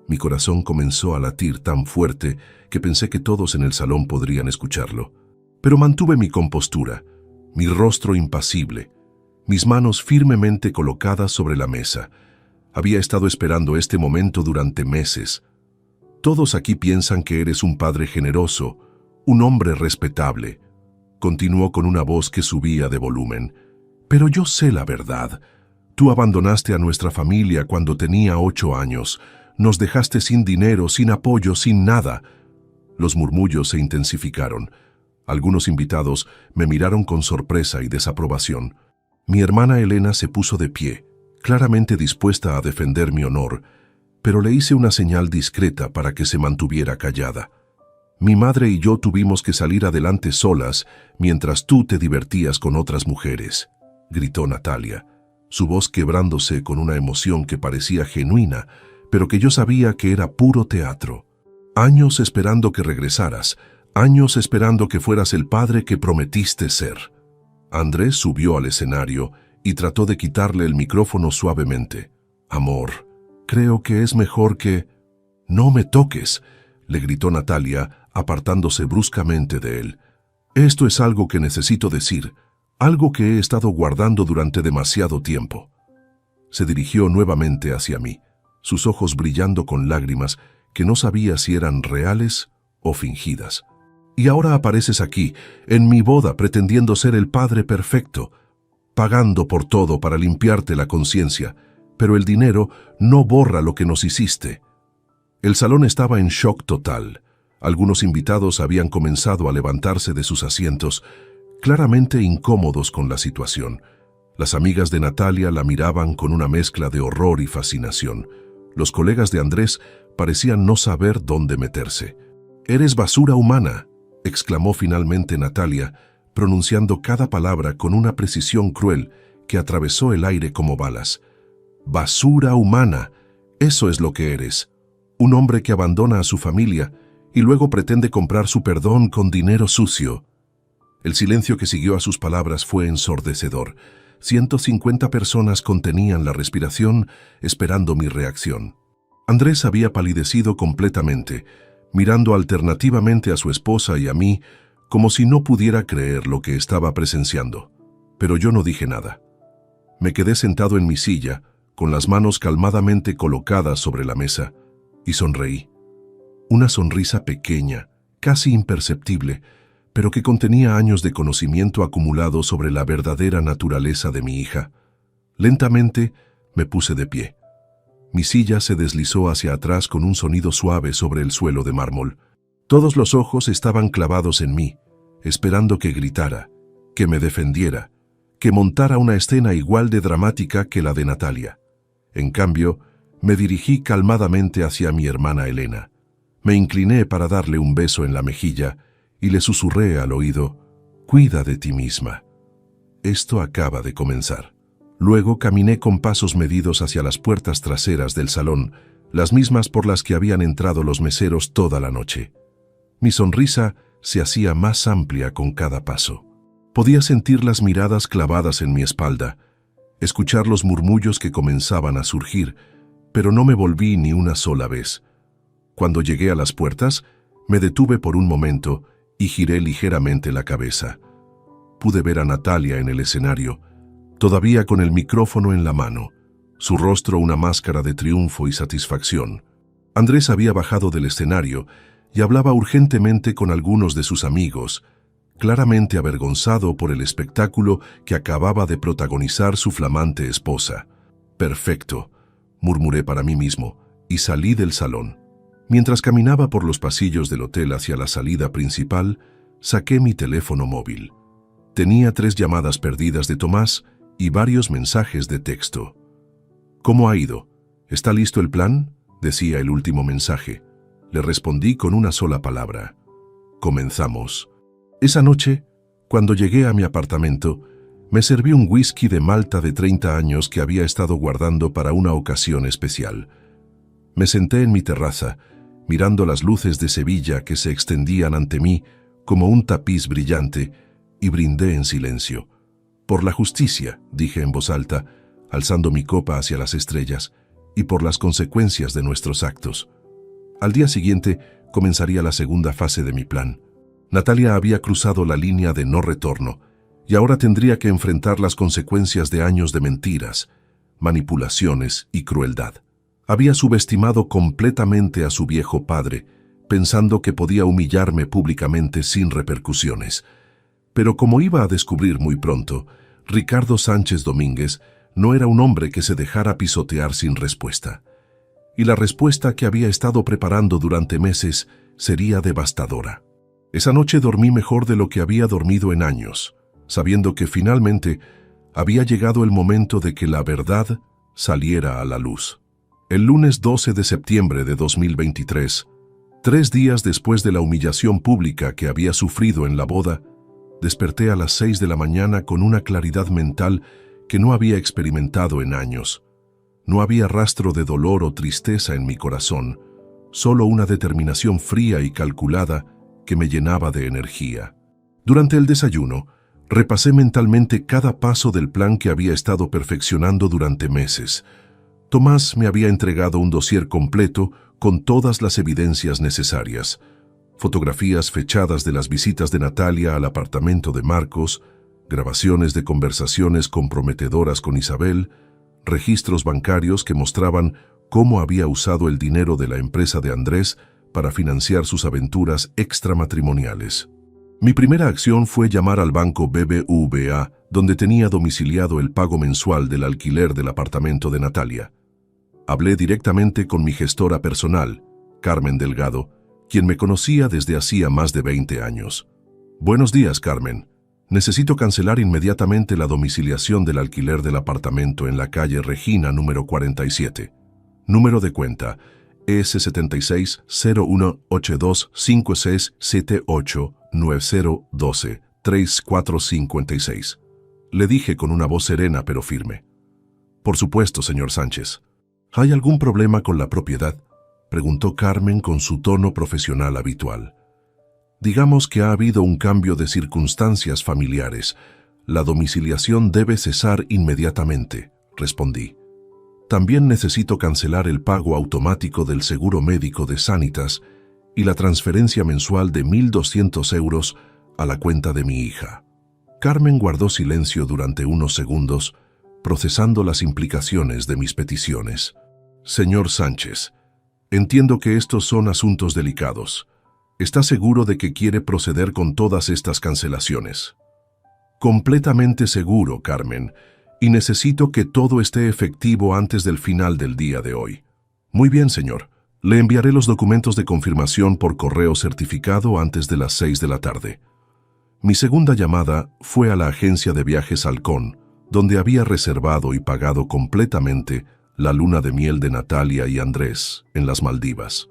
Mi corazón comenzó a latir tan fuerte que pensé que todos en el salón podrían escucharlo. Pero mantuve mi compostura, mi rostro impasible, mis manos firmemente colocadas sobre la mesa. Había estado esperando este momento durante meses. «Todos aquí piensan que eres un padre generoso, un hombre respetable», continuó con una voz que subía de volumen. «Pero yo sé la verdad. Tú abandonaste a nuestra familia cuando tenía 8 años. Nos dejaste sin dinero, sin apoyo, sin nada». Los murmullos se intensificaron. Algunos invitados me miraron con sorpresa y desaprobación. Mi hermana Elena se puso de pie, claramente dispuesta a defender mi honor, pero le hice una señal discreta para que se mantuviera callada. «Mi madre y yo tuvimos que salir adelante solas mientras tú te divertías con otras mujeres», gritó Natalia, su voz quebrándose con una emoción que parecía genuina, pero que yo sabía que era puro teatro. «Años esperando que regresaras, años esperando que fueras el padre que prometiste ser». Andrés subió al escenario y trató de quitarle el micrófono suavemente. «Amor, creo que es mejor que...» «No me toques», le gritó Natalia, apartándose bruscamente de él. «Esto es algo que necesito decir, algo que he estado guardando durante demasiado tiempo». Se dirigió nuevamente hacia mí, sus ojos brillando con lágrimas que no sabía si eran reales o fingidas. «Y ahora apareces aquí, en mi boda, pretendiendo ser el padre perfecto, pagando por todo para limpiarte la conciencia, pero el dinero no borra lo que nos hiciste». El salón estaba en shock total. Algunos invitados habían comenzado a levantarse de sus asientos, claramente incómodos con la situación. Las amigas de Natalia la miraban con una mezcla de horror y fascinación. Los colegas de Andrés parecían no saber dónde meterse. «Eres basura humana», exclamó finalmente Natalia, pronunciando cada palabra con una precisión cruel que atravesó el aire como balas. «Basura humana, eso es lo que eres. Un hombre que abandona a su familia y luego pretende comprar su perdón con dinero sucio». El silencio que siguió a sus palabras fue ensordecedor. 150 personas contenían la respiración esperando mi reacción. Andrés había palidecido completamente, mirando alternativamente a su esposa y a mí, como si no pudiera creer lo que estaba presenciando. Pero yo no dije nada. Me quedé sentado en mi silla, con las manos calmadamente colocadas sobre la mesa, y sonreí. Una sonrisa pequeña, casi imperceptible, pero que contenía años de conocimiento acumulado sobre la verdadera naturaleza de mi hija. Lentamente me puse de pie. Mi silla se deslizó hacia atrás con un sonido suave sobre el suelo de mármol. Todos los ojos estaban clavados en mí, esperando que gritara, que me defendiera, que montara una escena igual de dramática que la de Natalia. En cambio, me dirigí calmadamente hacia mi hermana Elena. Me incliné para darle un beso en la mejilla y le susurré al oído: «Cuida de ti misma. Esto acaba de comenzar». Luego caminé con pasos medidos hacia las puertas traseras del salón, las mismas por las que habían entrado los meseros toda la noche. Mi sonrisa se hacía más amplia con cada paso. Podía sentir las miradas clavadas en mi espalda, escuchar los murmullos que comenzaban a surgir, pero no me volví ni una sola vez. Cuando llegué a las puertas, me detuve por un momento y giré ligeramente la cabeza. Pude ver a Natalia en el escenario, todavía con el micrófono en la mano, su rostro una máscara de triunfo y satisfacción. Andrés había bajado del escenario y hablaba urgentemente con algunos de sus amigos, claramente avergonzado por el espectáculo que acababa de protagonizar su flamante esposa. «Perfecto», murmuré para mí mismo, y salí del salón. Mientras caminaba por los pasillos del hotel hacia la salida principal, saqué mi teléfono móvil. Tenía 3 llamadas perdidas de Tomás y varios mensajes de texto. «¿Cómo ha ido? ¿Está listo el plan?», decía el último mensaje. Le respondí con una sola palabra: «Comenzamos». Esa noche, cuando llegué a mi apartamento, me serví un whisky de Malta de 30 años que había estado guardando para una ocasión especial. Me senté en mi terraza, mirando las luces de Sevilla que se extendían ante mí como un tapiz brillante, y brindé en silencio. «Por la justicia», dije en voz alta, alzando mi copa hacia las estrellas, «y por las consecuencias de nuestros actos». Al día siguiente comenzaría la segunda fase de mi plan. Natalia había cruzado la línea de no retorno y ahora tendría que enfrentar las consecuencias de años de mentiras, manipulaciones y crueldad. Había subestimado completamente a su viejo padre, pensando que podía humillarme públicamente sin repercusiones. Pero como iba a descubrir muy pronto, Ricardo Sánchez Domínguez no era un hombre que se dejara pisotear sin respuesta. Y la respuesta que había estado preparando durante meses sería devastadora. Esa noche dormí mejor de lo que había dormido en años, sabiendo que finalmente había llegado el momento de que la verdad saliera a la luz. El lunes 12 de septiembre de 2023, 3 días después de la humillación pública que había sufrido en la boda, desperté a las 6 de la mañana con una claridad mental que no había experimentado en años. No había rastro de dolor o tristeza en mi corazón, solo una determinación fría y calculada que me llenaba de energía. Durante el desayuno, repasé mentalmente cada paso del plan que había estado perfeccionando durante meses. Tomás me había entregado un dossier completo con todas las evidencias necesarias: fotografías fechadas de las visitas de Natalia al apartamento de Marcos, grabaciones de conversaciones comprometedoras con Isabel, registros bancarios que mostraban cómo había usado el dinero de la empresa de Andrés para financiar sus aventuras extramatrimoniales. Mi primera acción fue llamar al banco BBVA, donde tenía domiciliado el pago mensual del alquiler del apartamento de Natalia. Hablé directamente con mi gestora personal, Carmen Delgado, quien me conocía desde hacía más de 20 años. «Buenos días, Carmen. Necesito cancelar inmediatamente la domiciliación del alquiler del apartamento en la calle Regina número 47. Número de cuenta S76-0182-5678-9012-3456. Le dije con una voz serena pero firme. «Por supuesto, señor Sánchez». «¿Hay algún problema con la propiedad?», preguntó Carmen con su tono profesional habitual. «Digamos que ha habido un cambio de circunstancias familiares. La domiciliación debe cesar inmediatamente», respondí. «También necesito cancelar el pago automático del seguro médico de Sanitas y la transferencia mensual de 1.200 euros a la cuenta de mi hija». Carmen guardó silencio durante unos segundos, procesando las implicaciones de mis peticiones. «Señor Sánchez, entiendo que estos son asuntos delicados. ¿Está seguro de que quiere proceder con todas estas cancelaciones?» «Completamente seguro, Carmen, y necesito que todo esté efectivo antes del final del día de hoy». «Muy bien, señor. Le enviaré los documentos de confirmación por correo certificado antes de las 6 de la tarde». Mi segunda llamada fue a la agencia de viajes Halcón, donde había reservado y pagado completamente la luna de miel de Natalia y Andrés en las Maldivas.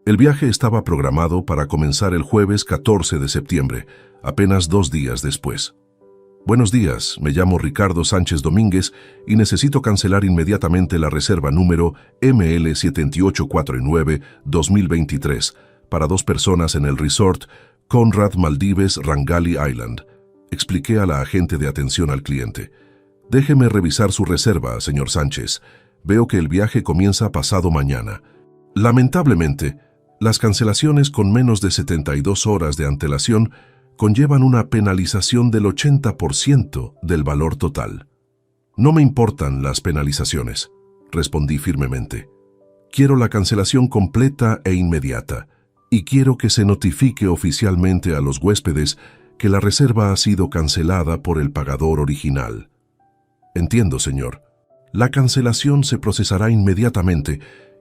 El viaje estaba programado para comenzar el jueves 14 de septiembre, apenas 2 días después. «Buenos días, me llamo Ricardo Sánchez Domínguez y necesito cancelar inmediatamente la reserva número ML7849-2023 para 2 personas en el resort Conrad Maldives Rangali Island», expliqué a la agente de atención al cliente. «Déjeme revisar su reserva, señor Sánchez. Veo que el viaje comienza pasado mañana. Lamentablemente, las cancelaciones con menos de 72 horas de antelación conllevan una penalización del 80% del valor total». «No me importan las penalizaciones», respondí firmemente. Quiero la cancelación completa e inmediata, y quiero que se notifique oficialmente a los huéspedes que la reserva ha sido cancelada por el pagador original. Entiendo, señor. La cancelación se procesará inmediatamente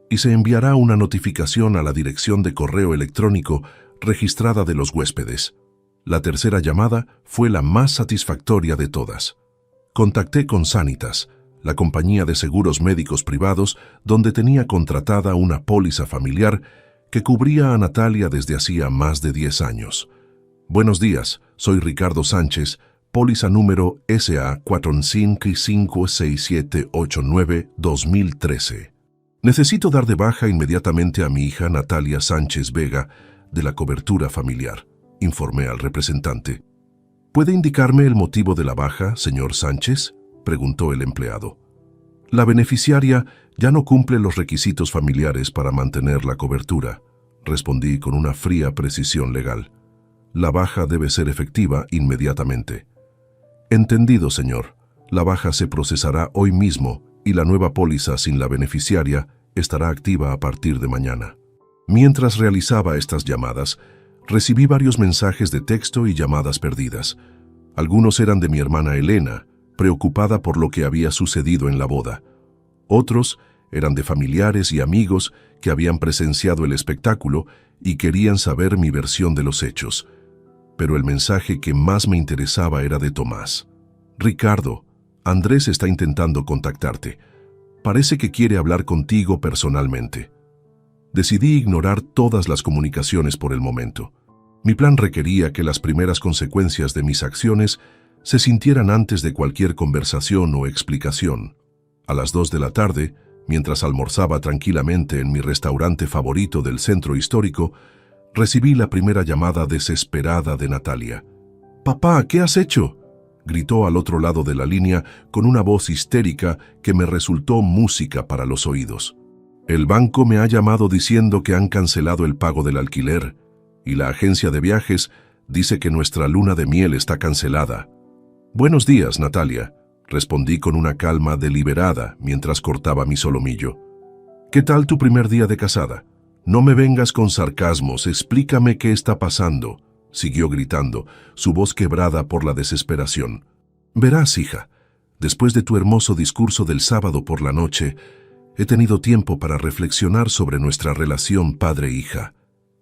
y se enviará una notificación a la dirección de correo electrónico registrada de los huéspedes. La tercera llamada fue la más satisfactoria de todas. Contacté con Sanitas, la compañía de seguros médicos privados donde tenía contratada una póliza familiar que cubría a Natalia desde hacía más de 10 años. Buenos días, soy Ricardo Sánchez, póliza número SA 4556789-2013. Necesito dar de baja inmediatamente a mi hija Natalia Sánchez Vega de la cobertura familiar, informé al representante. ¿Puede indicarme el motivo de la baja, señor Sánchez?, preguntó el empleado. La beneficiaria ya no cumple los requisitos familiares para mantener la cobertura, respondí con una fría precisión legal. La baja debe ser efectiva inmediatamente. Entendido, señor. La baja se procesará hoy mismo y la nueva póliza sin la beneficiaria estará activa a partir de mañana. Mientras realizaba estas llamadas, recibí varios mensajes de texto y llamadas perdidas. Algunos eran de mi hermana Elena, preocupada por lo que había sucedido en la boda. Otros eran de familiares y amigos que habían presenciado el espectáculo y querían saber mi versión de los hechos. Pero el mensaje que más me interesaba era de Tomás. Ricardo, Andrés está intentando contactarte. Parece que quiere hablar contigo personalmente. Decidí ignorar todas las comunicaciones por el momento. Mi plan requería que las primeras consecuencias de mis acciones se sintieran antes de cualquier conversación o explicación. A las 2 de la tarde, mientras almorzaba tranquilamente en mi restaurante favorito del centro histórico, recibí la primera llamada desesperada de Natalia. «Papá, ¿qué has hecho?», gritó al otro lado de la línea con una voz histérica que me resultó música para los oídos. «El banco me ha llamado diciendo que han cancelado el pago del alquiler y la agencia de viajes dice que nuestra luna de miel está cancelada». «Buenos días, Natalia», respondí con una calma deliberada mientras cortaba mi solomillo. «¿Qué tal tu primer día de casada? No me vengas con sarcasmos, explícame qué está pasando», siguió gritando, su voz quebrada por la desesperación. «Verás, hija, después de tu hermoso discurso del sábado por la noche, he tenido tiempo para reflexionar sobre nuestra relación padre-hija»,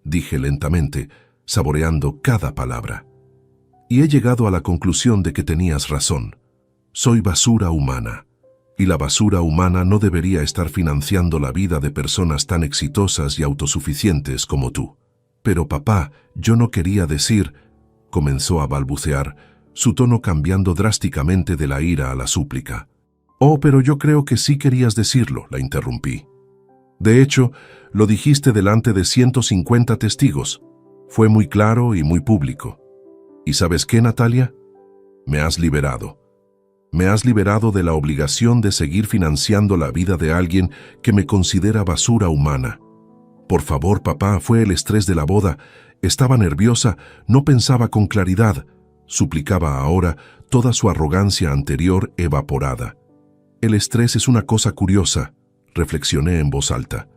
dije lentamente, saboreando cada palabra. «Y he llegado a la conclusión de que tenías razón. Soy basura humana. Y la basura humana no debería estar financiando la vida de personas tan exitosas y autosuficientes como tú. Pero papá, yo no quería decir», comenzó a balbucear, su tono cambiando drásticamente de la ira a la súplica. «Oh, pero yo creo que sí querías decirlo», la interrumpí. «De hecho, lo dijiste delante de 150 testigos. Fue muy claro y muy público. ¿Y sabes qué, Natalia? Me has liberado. Me has liberado de la obligación de seguir financiando la vida de alguien que me considera basura humana. Por favor, papá, fue el estrés de la boda. Estaba nerviosa, no pensaba con claridad», suplicaba ahora, toda su arrogancia anterior evaporada. «El estrés es una cosa curiosa», reflexioné en voz alta.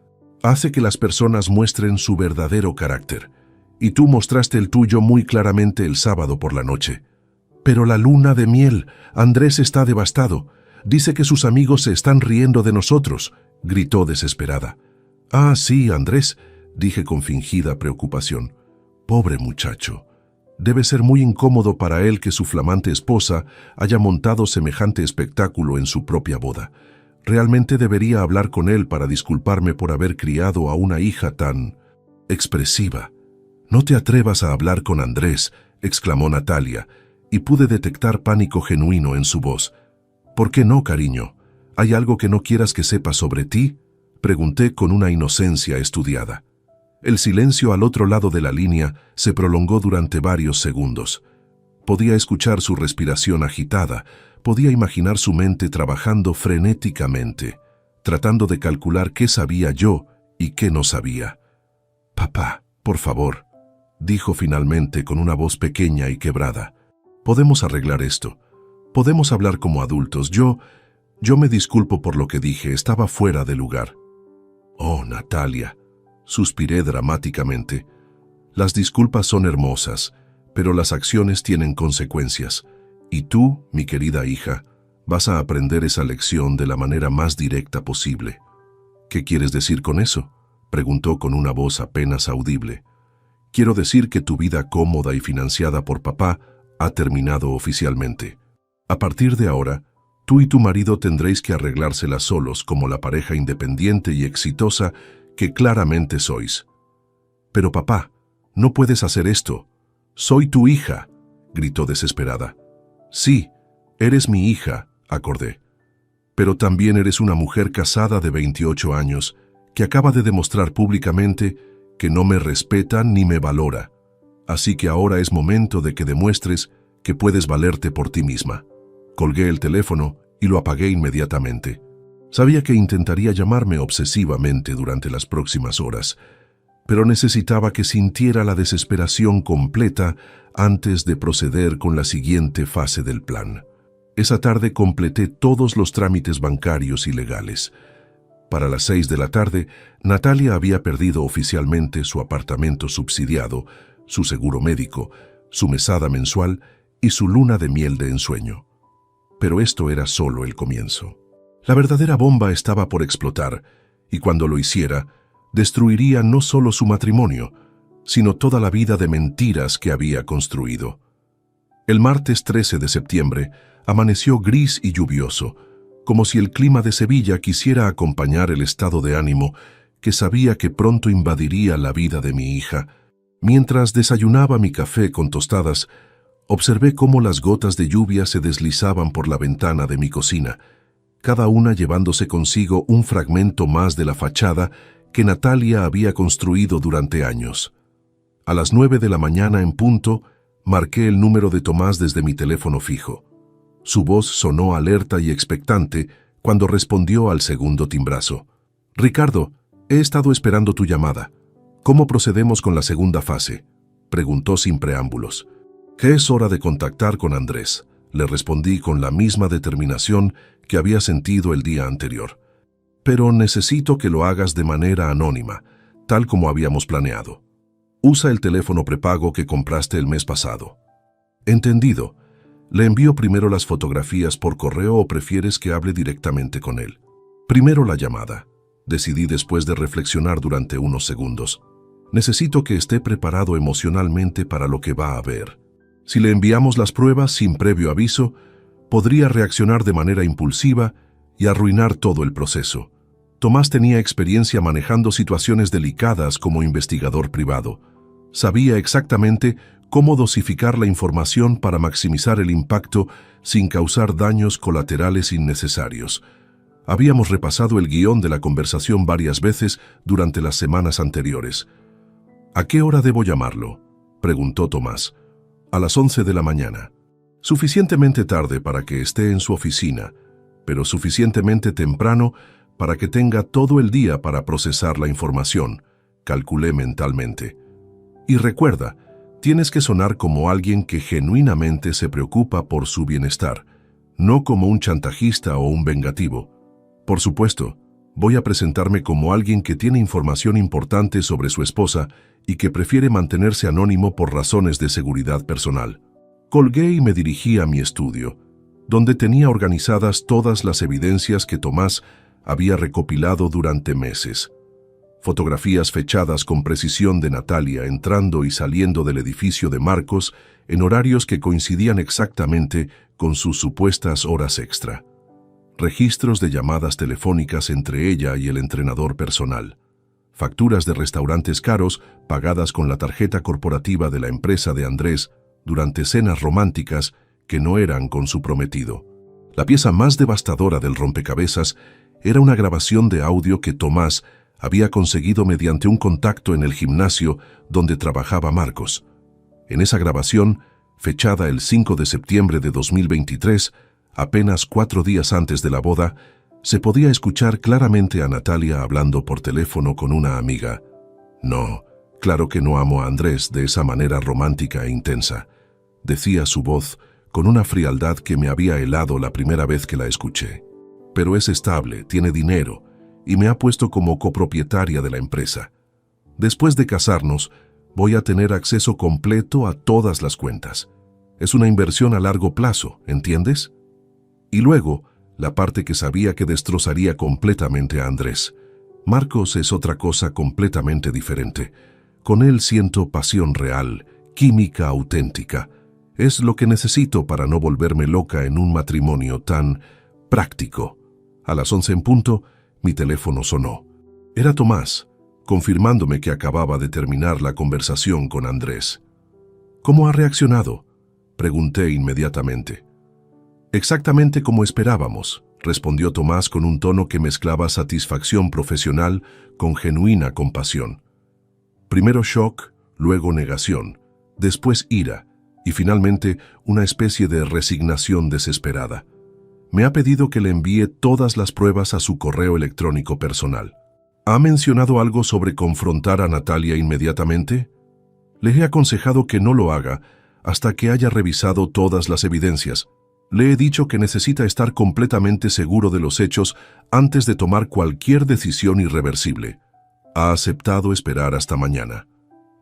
«Hace que las personas muestren su verdadero carácter. Y tú mostraste el tuyo muy claramente el sábado por la noche. Pero la luna de miel, Andrés está devastado. Dice que sus amigos se están riendo de nosotros», gritó desesperada. «Ah, sí, Andrés», dije con fingida preocupación. «Pobre muchacho. Debe ser muy incómodo para él que su flamante esposa haya montado semejante espectáculo en su propia boda. Realmente debería hablar con él para disculparme por haber criado a una hija tan expresiva». «No te atrevas a hablar con Andrés», exclamó Natalia, y pude detectar pánico genuino en su voz. «¿Por qué no, cariño? ¿Hay algo que no quieras que sepa sobre ti?», pregunté con una inocencia estudiada. El silencio al otro lado de la línea se prolongó durante varios segundos. Podía escuchar su respiración agitada, podía imaginar su mente trabajando frenéticamente, tratando de calcular qué sabía yo y qué no sabía. «Papá, por favor», dijo finalmente con una voz pequeña y quebrada. «Podemos arreglar esto. Podemos hablar como adultos. Yo me disculpo por lo que dije, estaba fuera de lugar». Oh, Natalia, suspiré dramáticamente. Las disculpas son hermosas, pero las acciones tienen consecuencias. Y tú, mi querida hija, vas a aprender esa lección de la manera más directa posible. ¿Qué quieres decir con eso?, preguntó con una voz apenas audible. Quiero decir que tu vida cómoda y financiada por papá ha terminado oficialmente. A partir de ahora, tú y tu marido tendréis que arreglárselas solos como la pareja independiente y exitosa que claramente sois. Pero papá, no puedes hacer esto. Soy tu hija, gritó desesperada. Sí, eres mi hija, acordé. Pero también eres una mujer casada de 28 años que acaba de demostrar públicamente que no me respeta ni me valora. Así que ahora es momento de que demuestres que puedes valerte por ti misma. Colgué el teléfono y lo apagué inmediatamente. Sabía que intentaría llamarme obsesivamente durante las próximas horas, pero necesitaba que sintiera la desesperación completa antes de proceder con la siguiente fase del plan. Esa tarde completé todos los trámites bancarios y legales. Para las 6 de la tarde, Natalia había perdido oficialmente su apartamento subsidiado, su seguro médico, su mesada mensual y su luna de miel de ensueño. Pero esto era solo el comienzo. La verdadera bomba estaba por explotar, y cuando lo hiciera, destruiría no solo su matrimonio, sino toda la vida de mentiras que había construido. El martes 13 de septiembre amaneció gris y lluvioso, como si el clima de Sevilla quisiera acompañar el estado de ánimo que sabía que pronto invadiría la vida de mi hija. Mientras desayunaba mi café con tostadas, observé cómo las gotas de lluvia se deslizaban por la ventana de mi cocina, cada una llevándose consigo un fragmento más de la fachada que Natalia había construido durante años. A las 9 de la mañana en punto, marqué el número de Tomás desde mi teléfono fijo. Su voz sonó alerta y expectante cuando respondió al segundo timbrazo. «Ricardo, he estado esperando tu llamada. ¿Cómo procedemos con la segunda fase?», preguntó sin preámbulos. «Que es hora de contactar con Andrés», le respondí con la misma determinación que había sentido el día anterior. «Pero necesito que lo hagas de manera anónima, tal como habíamos planeado. Usa el teléfono prepago que compraste el mes pasado». «Entendido. ¿Le envío primero las fotografías por correo o prefieres que hable directamente con él?». «Primero la llamada», decidí después de reflexionar durante unos segundos. «Necesito que esté preparado emocionalmente para lo que va a ver. Si le enviamos las pruebas sin previo aviso, podría reaccionar de manera impulsiva y arruinar todo el proceso». Tomás tenía experiencia manejando situaciones delicadas como investigador privado. Sabía exactamente cómo dosificar la información para maximizar el impacto sin causar daños colaterales innecesarios. Habíamos repasado el guión de la conversación varias veces durante las semanas anteriores. «¿A qué hora debo llamarlo?», preguntó Tomás. «A las 11 de la mañana. Suficientemente tarde para que esté en su oficina, pero suficientemente temprano para que tenga todo el día para procesar la información», calculé mentalmente. «Y recuerda, tienes que sonar como alguien que genuinamente se preocupa por su bienestar, no como un chantajista o un vengativo. Por supuesto, voy a presentarme como alguien que tiene información importante sobre su esposa y que prefiere mantenerse anónimo por razones de seguridad personal». Colgué y me dirigí a mi estudio, donde tenía organizadas todas las evidencias que Tomás había recopilado durante meses. Fotografías fechadas con precisión de Natalia entrando y saliendo del edificio de Marcos en horarios que coincidían exactamente con sus supuestas horas extra. Registros de llamadas telefónicas entre ella y el entrenador personal. Facturas de restaurantes caros pagadas con la tarjeta corporativa de la empresa de Andrés durante cenas románticas que no eran con su prometido. La pieza más devastadora del rompecabezas era una grabación de audio que Tomás había conseguido mediante un contacto en el gimnasio donde trabajaba Marcos. En esa grabación, fechada el 5 de septiembre de 2023, apenas 4 días antes de la boda, se podía escuchar claramente a Natalia hablando por teléfono con una amiga. «No, claro que no amo a Andrés de esa manera romántica e intensa», decía su voz con una frialdad que me había helado la primera vez que la escuché. «Pero es estable, tiene dinero, y me ha puesto como copropietaria de la empresa. Después de casarnos, voy a tener acceso completo a todas las cuentas. Es una inversión a largo plazo, ¿entiendes? Y luego, la parte que sabía que destrozaría completamente a Andrés. Marcos es otra cosa completamente diferente. Con él siento pasión real, química auténtica. Es lo que necesito para no volverme loca en un matrimonio tan práctico. A las 11 en punto, mi teléfono sonó. Era Tomás, confirmándome que acababa de terminar la conversación con Andrés. ¿Cómo ha reaccionado?, pregunté inmediatamente. Exactamente como esperábamos, respondió Tomás con un tono que mezclaba satisfacción profesional con genuina compasión. Primero shock, luego negación, después ira y finalmente una especie de resignación desesperada. Me ha pedido que le envíe todas las pruebas a su correo electrónico personal. ¿Ha mencionado algo sobre confrontar a Natalia inmediatamente? Le he aconsejado que no lo haga hasta que haya revisado todas las evidencias. Le he dicho que necesita estar completamente seguro de los hechos antes de tomar cualquier decisión irreversible. Ha aceptado esperar hasta mañana.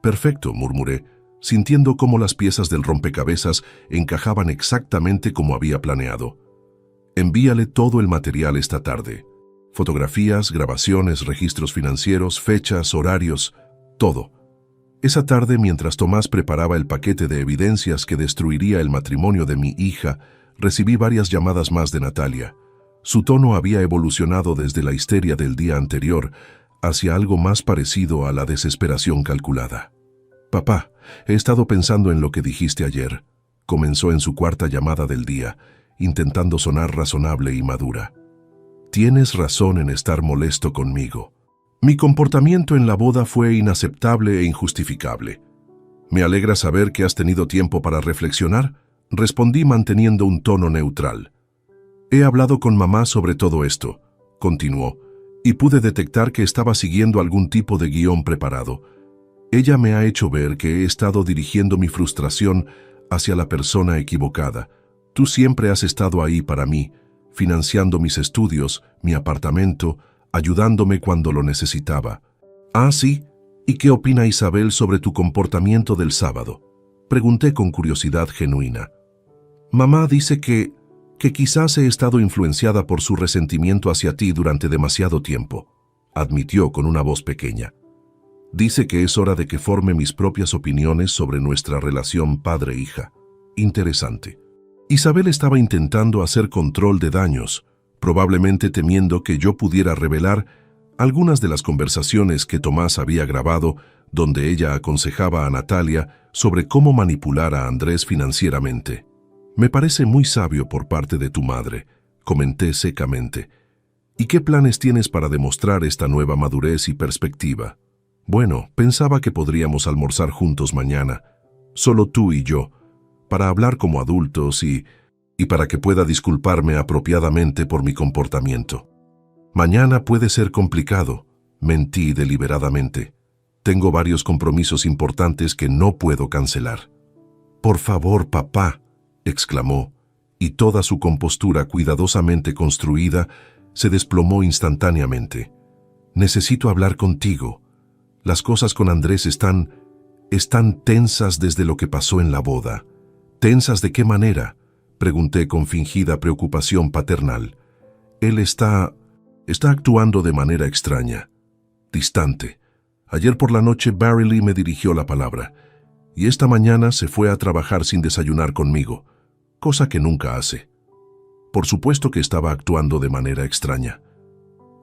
Perfecto, murmuré, sintiendo cómo las piezas del rompecabezas encajaban exactamente como había planeado. Envíale todo el material esta tarde. Fotografías, grabaciones, registros financieros, fechas, horarios, todo. Esa tarde, mientras Tomás preparaba el paquete de evidencias que destruiría el matrimonio de mi hija, recibí varias llamadas más de Natalia. Su tono había evolucionado desde la histeria del día anterior hacia algo más parecido a la desesperación calculada. «Papá, he estado pensando en lo que dijiste ayer», comenzó en su cuarta llamada del día, intentando sonar razonable y madura. «Tienes razón en estar molesto conmigo. Mi comportamiento en la boda fue inaceptable e injustificable. Me alegra saber que has tenido tiempo para reflexionar», respondí manteniendo un tono neutral. «He hablado con mamá sobre todo esto», continuó, y pude detectar que estaba siguiendo algún tipo de guión preparado. Ella me ha hecho ver que he estado dirigiendo mi frustración hacia la persona equivocada. Tú siempre has estado ahí para mí, financiando mis estudios, mi apartamento, ayudándome cuando lo necesitaba. «Ah, sí. ¿Y qué opina Isabel sobre tu comportamiento del sábado?», pregunté con curiosidad genuina. «Mamá dice que quizás he estado influenciada por su resentimiento hacia ti durante demasiado tiempo», admitió con una voz pequeña. «Dice que es hora de que forme mis propias opiniones sobre nuestra relación padre-hija. Interesante». Isabel estaba intentando hacer control de daños, probablemente temiendo que yo pudiera revelar algunas de las conversaciones que Tomás había grabado, donde ella aconsejaba a Natalia sobre cómo manipular a Andrés financieramente. «Me parece muy sabio por parte de tu madre», comenté secamente. «¿Y qué planes tienes para demostrar esta nueva madurez y perspectiva?» «Bueno, pensaba que podríamos almorzar juntos mañana, solo tú y yo, para hablar como adultos y para que pueda disculparme apropiadamente por mi comportamiento». «Mañana puede ser complicado», mentí deliberadamente. «Tengo varios compromisos importantes que no puedo cancelar». «Por favor, papá», exclamó, y toda su compostura cuidadosamente construida se desplomó instantáneamente. «Necesito hablar contigo. Las cosas con Andrés están tensas desde lo que pasó en la boda». «¿Tensas de qué manera?», pregunté con fingida preocupación paternal. «Él está actuando de manera extraña, distante. Ayer por la noche Barry Lee me dirigió la palabra, y esta mañana se fue a trabajar sin desayunar conmigo, cosa que nunca hace. Por supuesto que estaba actuando de manera extraña.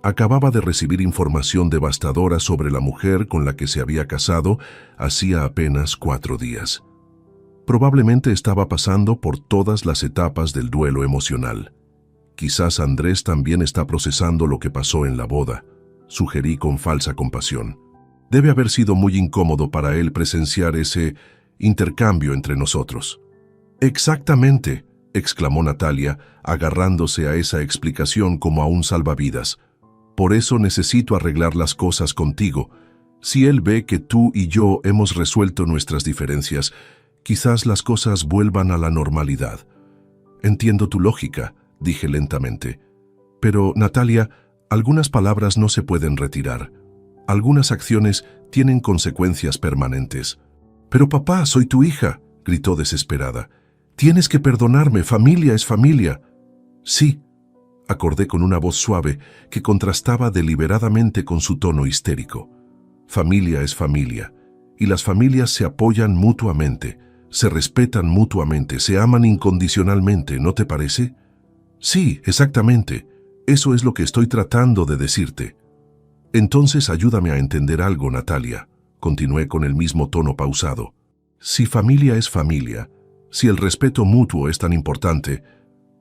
Acababa de recibir información devastadora sobre la mujer con la que se había casado hacía apenas 4 días. Probablemente estaba pasando por todas las etapas del duelo emocional. Quizás Andrés también está procesando lo que pasó en la boda», sugerí con falsa compasión. «Debe haber sido muy incómodo para él presenciar ese intercambio entre nosotros». «Exactamente», exclamó Natalia, agarrándose a esa explicación como a un salvavidas. «Por eso necesito arreglar las cosas contigo. Si él ve que tú y yo hemos resuelto nuestras diferencias, quizás las cosas vuelvan a la normalidad». «Entiendo tu lógica», dije lentamente. «Pero, Natalia, Algunas palabras no se pueden retirar. Algunas acciones tienen consecuencias permanentes. «Pero papá, soy tu hija», gritó desesperada. «Tienes que perdonarme, familia es familia». «Sí», acordé con una voz suave que contrastaba deliberadamente con su tono histérico. «Familia es familia, y las familias se apoyan mutuamente, se respetan mutuamente, se aman incondicionalmente, ¿no te parece?» «Sí, exactamente. Eso es lo que estoy tratando de decirte». «Entonces ayúdame a entender algo, Natalia», continué con el mismo tono pausado. «Si familia es familia, si el respeto mutuo es tan importante,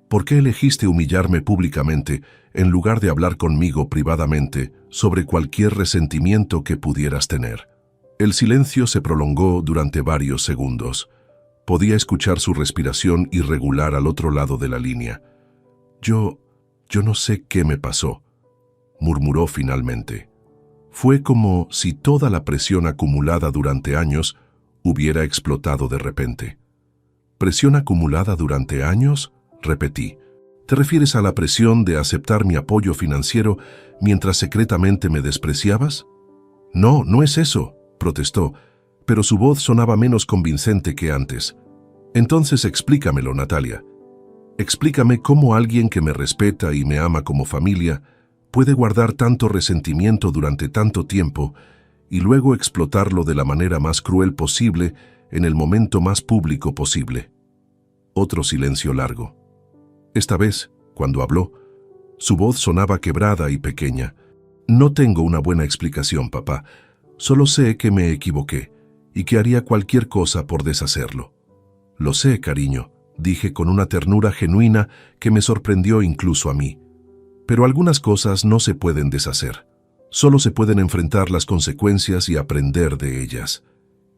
¿por qué elegiste humillarme públicamente en lugar de hablar conmigo privadamente sobre cualquier resentimiento que pudieras tener?» El silencio se prolongó durante varios segundos. Podía escuchar su respiración irregular al otro lado de la línea. Yo no sé qué me pasó», murmuró finalmente. Fue como si toda la presión acumulada durante años hubiera explotado de repente. «¿Presión acumulada durante años?», repetí. «¿Te refieres a la presión de aceptar mi apoyo financiero mientras secretamente me despreciabas?» «No, no es eso», protestó, pero su voz sonaba menos convincente que antes. «Entonces explícamelo, Natalia. Explícame cómo alguien que me respeta y me ama como familia puede guardar tanto resentimiento durante tanto tiempo y luego explotarlo de la manera más cruel posible en el momento más público posible». Otro silencio largo. Esta vez, cuando habló, su voz sonaba quebrada y pequeña. «No tengo una buena explicación, papá. Solo sé que me equivoqué y que haría cualquier cosa por deshacerlo». «Lo sé, cariño», dije con una ternura genuina que me sorprendió incluso a mí. «Pero algunas cosas no se pueden deshacer. Solo se pueden enfrentar las consecuencias y aprender de ellas».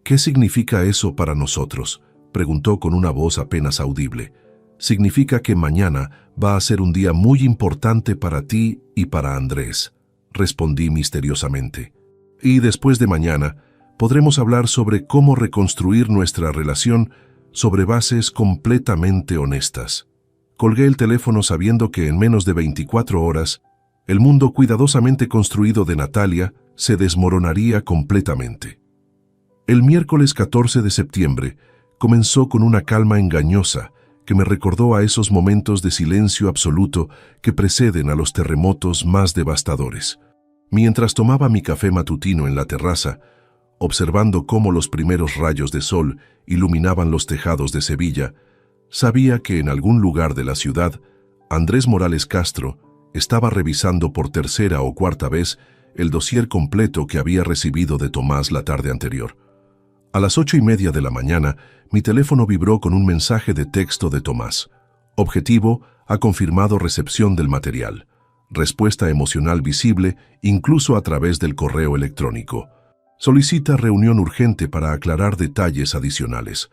«¿Qué significa eso para nosotros?», preguntó con una voz apenas audible. «Significa que mañana va a ser un día muy importante para ti y para Andrés», respondí misteriosamente. «Y después de mañana podremos hablar sobre cómo reconstruir nuestra relación sobre bases completamente honestas». Colgué el teléfono sabiendo que en menos de 24 horas, el mundo cuidadosamente construido de Natalia se desmoronaría completamente. El miércoles 14 de septiembre comenzó con una calma engañosa que me recordó a esos momentos de silencio absoluto que preceden a los terremotos más devastadores. Mientras tomaba mi café matutino en la terraza, observando cómo los primeros rayos de sol iluminaban los tejados de Sevilla, sabía que en algún lugar de la ciudad, Andrés Morales Castro estaba revisando por tercera o cuarta vez el dossier completo que había recibido de Tomás la tarde anterior. A las 8:30 de la mañana, mi teléfono vibró con un mensaje de texto de Tomás. Objetivo: ha confirmado recepción del material. Respuesta emocional visible, incluso a través del correo electrónico. Solicita reunión urgente para aclarar detalles adicionales.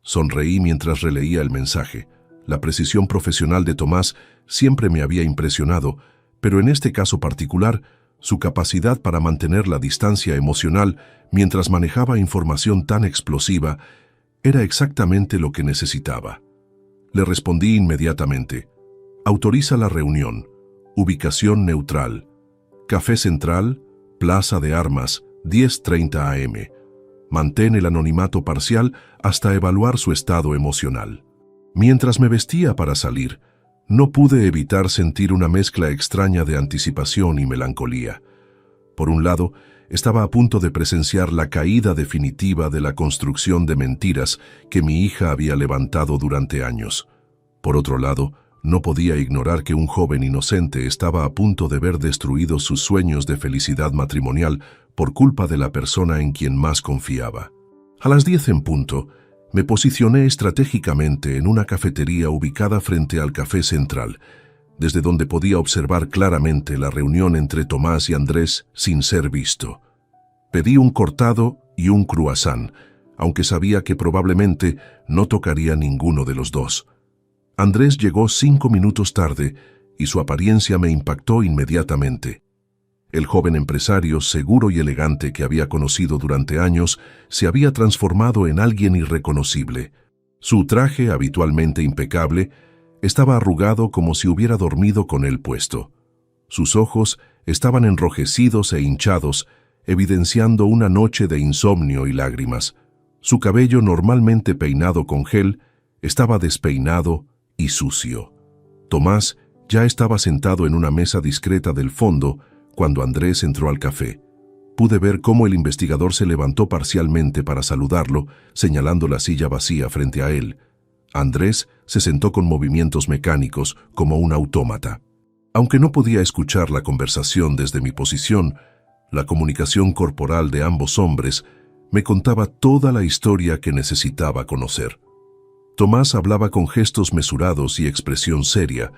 Sonreí mientras releía el mensaje. La precisión profesional de Tomás siempre me había impresionado, pero en este caso particular, su capacidad para mantener la distancia emocional mientras manejaba información tan explosiva era exactamente lo que necesitaba. Le respondí inmediatamente. Autoriza la reunión. Ubicación neutral. Café Central, Plaza de Armas, 10:30 am. Mantén el anonimato parcial hasta evaluar su estado emocional. Mientras me vestía para salir, no pude evitar sentir una mezcla extraña de anticipación y melancolía. Por un lado, estaba a punto de presenciar la caída definitiva de la construcción de mentiras que mi hija había levantado durante años. Por otro lado, no podía ignorar que un joven inocente estaba a punto de ver destruidos sus sueños de felicidad matrimonial por culpa de la persona en quien más confiaba. A las 10 en punto, me posicioné estratégicamente en una cafetería ubicada frente al Café Central, desde donde podía observar claramente la reunión entre Tomás y Andrés sin ser visto. Pedí un cortado y un croissant, aunque sabía que probablemente no tocaría ninguno de los dos. Andrés llegó 5 minutos tarde y su apariencia me impactó inmediatamente. El joven empresario seguro y elegante que había conocido durante años se había transformado en alguien irreconocible. Su traje, habitualmente impecable, estaba arrugado como si hubiera dormido con él puesto. Sus ojos estaban enrojecidos e hinchados, evidenciando una noche de insomnio y lágrimas. Su cabello, normalmente peinado con gel, estaba despeinado y sucio. Tomás ya estaba sentado en una mesa discreta del fondo cuando Andrés entró al café. Pude ver cómo el investigador se levantó parcialmente para saludarlo, señalando la silla vacía frente a él. Andrés se sentó con movimientos mecánicos, como un autómata. Aunque no podía escuchar la conversación desde mi posición, la comunicación corporal de ambos hombres me contaba toda la historia que necesitaba conocer. Tomás hablaba con gestos mesurados y expresión seria,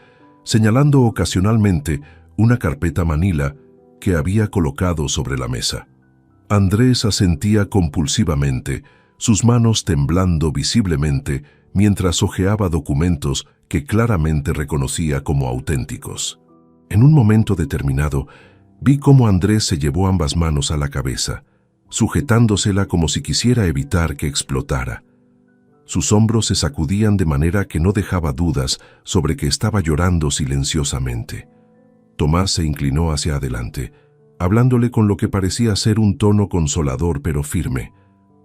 señalando ocasionalmente una carpeta manila que había colocado sobre la mesa. Andrés asentía compulsivamente, sus manos temblando visiblemente mientras hojeaba documentos que claramente reconocía como auténticos. En un momento determinado, vi cómo Andrés se llevó ambas manos a la cabeza, sujetándosela como si quisiera evitar que explotara. Sus hombros se sacudían de manera que no dejaba dudas sobre que estaba llorando silenciosamente. Tomás se inclinó hacia adelante, hablándole con lo que parecía ser un tono consolador pero firme.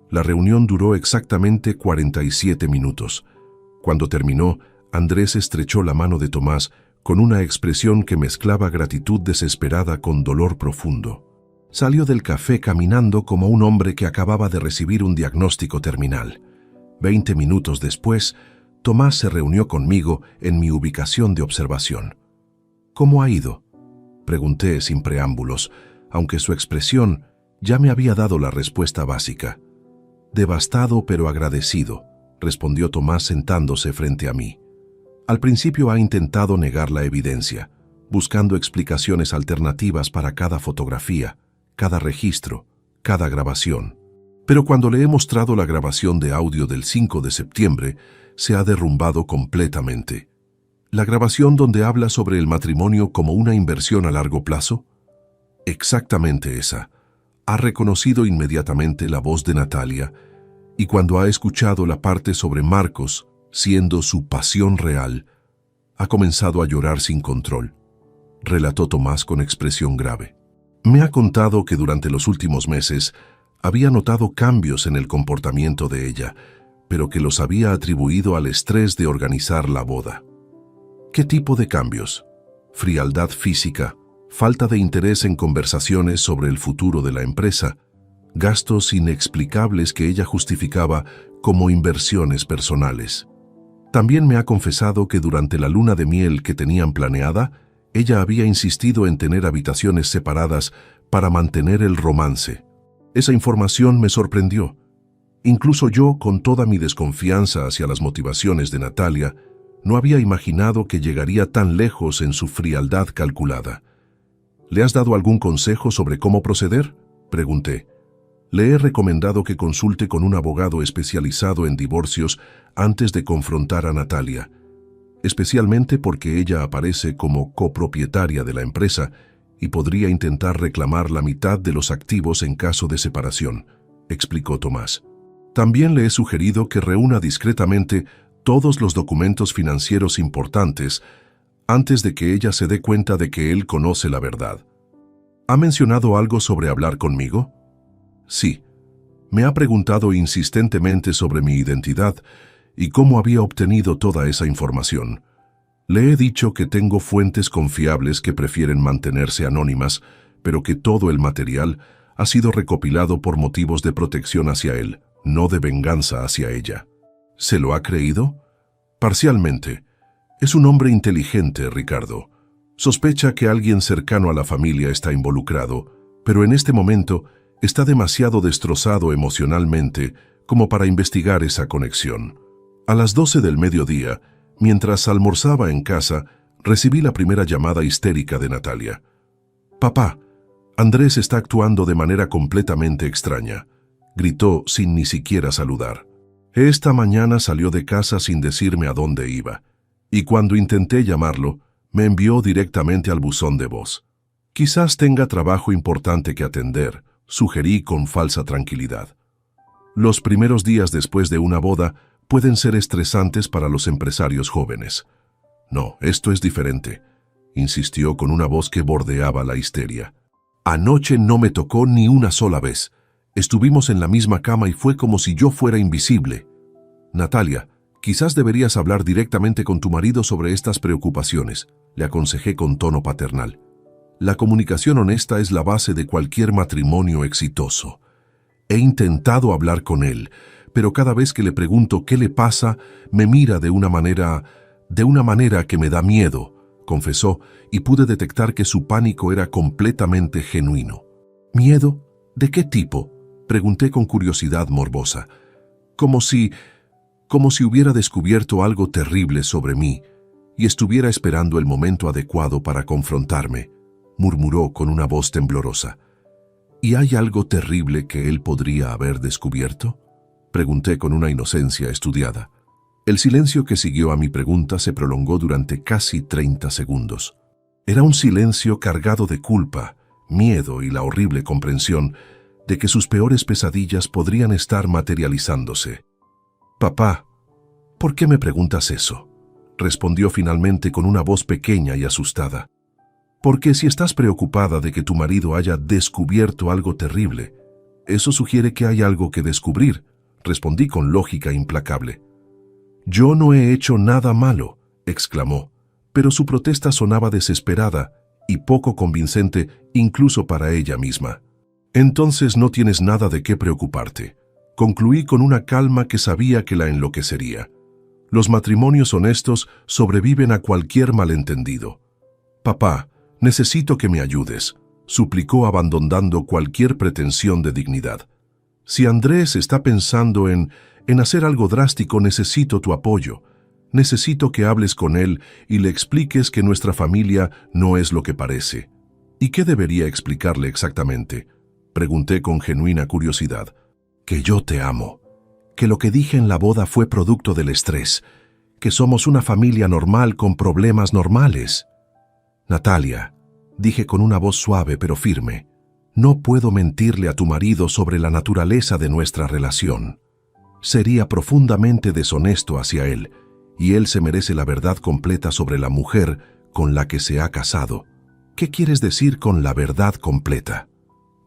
La reunión duró exactamente 47 minutos. Cuando terminó, Andrés estrechó la mano de Tomás con una expresión que mezclaba gratitud desesperada con dolor profundo. Salió del café caminando como un hombre que acababa de recibir un diagnóstico terminal. 20 minutos después, Tomás se reunió conmigo en mi ubicación de observación. ¿Cómo ha ido?, pregunté sin preámbulos, aunque su expresión ya me había dado la respuesta básica. Devastado pero agradecido, respondió Tomás sentándose frente a mí. Al principio ha intentado negar la evidencia, buscando explicaciones alternativas para cada fotografía, cada registro, cada grabación. Pero cuando le he mostrado la grabación de audio del 5 de septiembre, se ha derrumbado completamente. ¿La grabación donde habla sobre el matrimonio como una inversión a largo plazo? Exactamente esa. Ha reconocido inmediatamente la voz de Natalia, y cuando ha escuchado la parte sobre Marcos, siendo su pasión real, ha comenzado a llorar sin control, relató Tomás con expresión grave. Me ha contado que durante los últimos meses había notado cambios en el comportamiento de ella, pero que los había atribuido al estrés de organizar la boda. ¿Qué tipo de cambios? Frialdad física, falta de interés en conversaciones sobre el futuro de la empresa, gastos inexplicables que ella justificaba como inversiones personales. También me ha confesado que durante la luna de miel que tenían planeada, ella había insistido en tener habitaciones separadas para mantener el romance. Esa información me sorprendió. Incluso yo, con toda mi desconfianza hacia las motivaciones de Natalia, no había imaginado que llegaría tan lejos en su frialdad calculada. ¿Le has dado algún consejo sobre cómo proceder?, pregunté. Le he recomendado que consulte con un abogado especializado en divorcios antes de confrontar a Natalia, especialmente porque ella aparece como copropietaria de la empresa y podría intentar reclamar la mitad de los activos en caso de separación, explicó Tomás. También le he sugerido que reúna discretamente todos los documentos financieros importantes antes de que ella se dé cuenta de que él conoce la verdad. ¿Ha mencionado algo sobre hablar conmigo? Sí. Me ha preguntado insistentemente sobre mi identidad y cómo había obtenido toda esa información. Le he dicho que tengo fuentes confiables que prefieren mantenerse anónimas, pero que todo el material ha sido recopilado por motivos de protección hacia él, no de venganza hacia ella. ¿Se lo ha creído? Parcialmente. Es un hombre inteligente, Ricardo. Sospecha que alguien cercano a la familia está involucrado, pero en este momento está demasiado destrozado emocionalmente como para investigar esa conexión. A las 12 del mediodía, mientras almorzaba en casa, recibí la primera llamada histérica de Natalia. «Papá, Andrés está actuando de manera completamente extraña», gritó sin ni siquiera saludar. Esta mañana salió de casa sin decirme a dónde iba, y cuando intenté llamarlo, me envió directamente al buzón de voz. Quizás tenga trabajo importante que atender, sugerí con falsa tranquilidad. Los primeros días después de una boda pueden ser estresantes para los empresarios jóvenes. No, esto es diferente. insistió con una voz que bordeaba la histeria. Anoche no me tocó ni una sola vez. Estuvimos en la misma cama y fue como si yo fuera invisible. Natalia, quizás deberías hablar directamente con tu marido sobre estas preocupaciones, le aconsejé con tono paternal. La comunicación honesta es la base de cualquier matrimonio exitoso. He intentado hablar con él, pero cada vez que le pregunto qué le pasa, me mira de una manera que me da miedo, confesó, y pude detectar que su pánico era completamente genuino. ¿Miedo? ¿De qué tipo?, pregunté con curiosidad morbosa. Como si hubiera descubierto algo terrible sobre mí y estuviera esperando el momento adecuado para confrontarme, murmuró con una voz temblorosa. ¿Y hay algo terrible que él podría haber descubierto?, pregunté con una inocencia estudiada. El silencio que siguió a mi pregunta se prolongó durante casi 30 segundos. Era un silencio cargado de culpa, miedo y la horrible comprensión de que sus peores pesadillas podrían estar materializándose. «Papá, ¿por qué me preguntas eso?», respondió finalmente con una voz pequeña y asustada. «Porque si estás preocupada de que tu marido haya descubierto algo terrible, eso sugiere que hay algo que descubrir», respondí con lógica implacable. «Yo no he hecho nada malo», exclamó, pero su protesta sonaba desesperada y poco convincente incluso para ella misma. «Entonces no tienes nada de qué preocuparte», concluí con una calma que sabía que la enloquecería. «Los matrimonios honestos sobreviven a cualquier malentendido». «Papá, necesito que me ayudes», suplicó abandonando cualquier pretensión de dignidad. «Si Andrés está pensando en hacer algo drástico, necesito tu apoyo. Necesito que hables con él y le expliques que nuestra familia no es lo que parece». «¿Y qué debería explicarle exactamente?», pregunté con genuina curiosidad. «Que yo te amo, que lo que dije en la boda fue producto del estrés, que somos una familia normal con problemas normales». «Natalia», dije con una voz suave pero firme, «no puedo mentirle a tu marido sobre la naturaleza de nuestra relación. Sería profundamente deshonesto hacia él, y él se merece la verdad completa sobre la mujer con la que se ha casado». «¿Qué quieres decir con la verdad completa?»,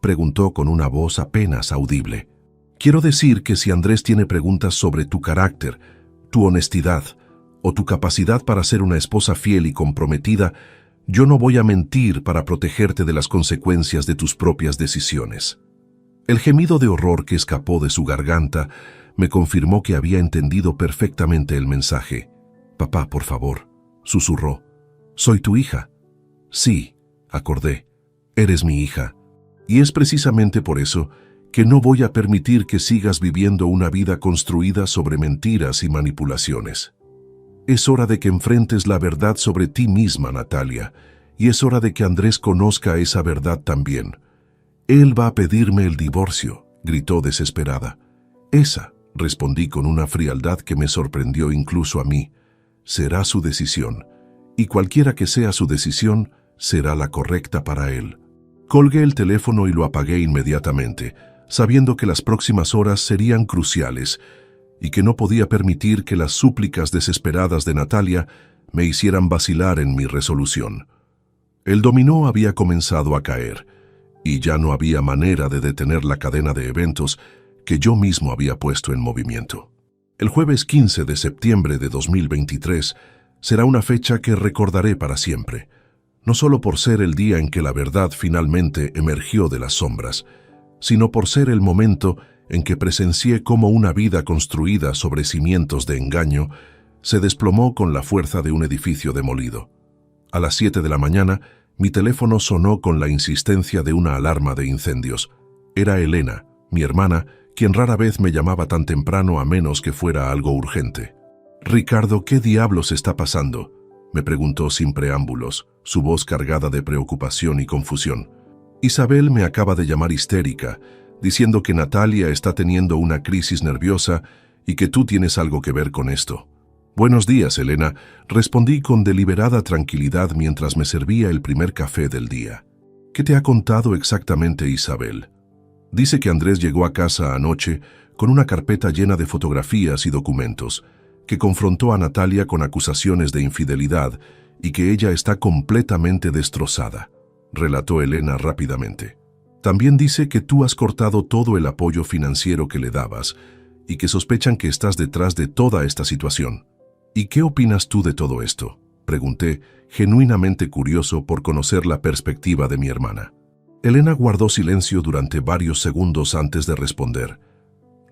preguntó con una voz apenas audible. «Quiero decir que si Andrés tiene preguntas sobre tu carácter, tu honestidad o tu capacidad para ser una esposa fiel y comprometida, yo no voy a mentir para protegerte de las consecuencias de tus propias decisiones». El gemido de horror que escapó de su garganta me confirmó que había entendido perfectamente el mensaje. «Papá, por favor», susurró. «Soy tu hija». «Sí», acordé, «eres mi hija. Y es precisamente por eso que no voy a permitir que sigas viviendo una vida construida sobre mentiras y manipulaciones. Es hora de que enfrentes la verdad sobre ti misma, Natalia, y es hora de que Andrés conozca esa verdad también. Él va a pedirme el divorcio», gritó desesperada. «Esa», respondí con una frialdad que me sorprendió incluso a mí, «será su decisión, y cualquiera que sea su decisión, será la correcta para él». Colgué el teléfono y lo apagué inmediatamente, sabiendo que las próximas horas serían cruciales y que no podía permitir que las súplicas desesperadas de Natalia me hicieran vacilar en mi resolución. El dominó había comenzado a caer y ya no había manera de detener la cadena de eventos que yo mismo había puesto en movimiento. El jueves 15 de septiembre de 2023 será una fecha que recordaré para siempre, no solo por ser el día en que la verdad finalmente emergió de las sombras, sino por ser el momento en que presencié cómo una vida construida sobre cimientos de engaño se desplomó con la fuerza de un edificio demolido. A las 7 de la mañana, mi teléfono sonó con la insistencia de una alarma de incendios. Era Elena, mi hermana, quien rara vez me llamaba tan temprano a menos que fuera algo urgente. «Ricardo, ¿qué diablos está pasando?», me preguntó sin preámbulos, su voz cargada de preocupación y confusión. «Isabel me acaba de llamar histérica, diciendo que Natalia está teniendo una crisis nerviosa y que tú tienes algo que ver con esto». «Buenos días, Elena», respondí con deliberada tranquilidad mientras me servía el primer café del día. «¿Qué te ha contado exactamente Isabel?». «Dice que Andrés llegó a casa anoche con una carpeta llena de fotografías y documentos, que confrontó a Natalia con acusaciones de infidelidad y que ella está completamente destrozada, relató Elena rápidamente. También dice que tú has cortado todo el apoyo financiero que le dabas y que sospechan que estás detrás de toda esta situación. ¿Y qué opinas tú de todo esto?, pregunté, genuinamente curioso por conocer la perspectiva de mi hermana. Elena guardó silencio durante varios segundos antes de responder.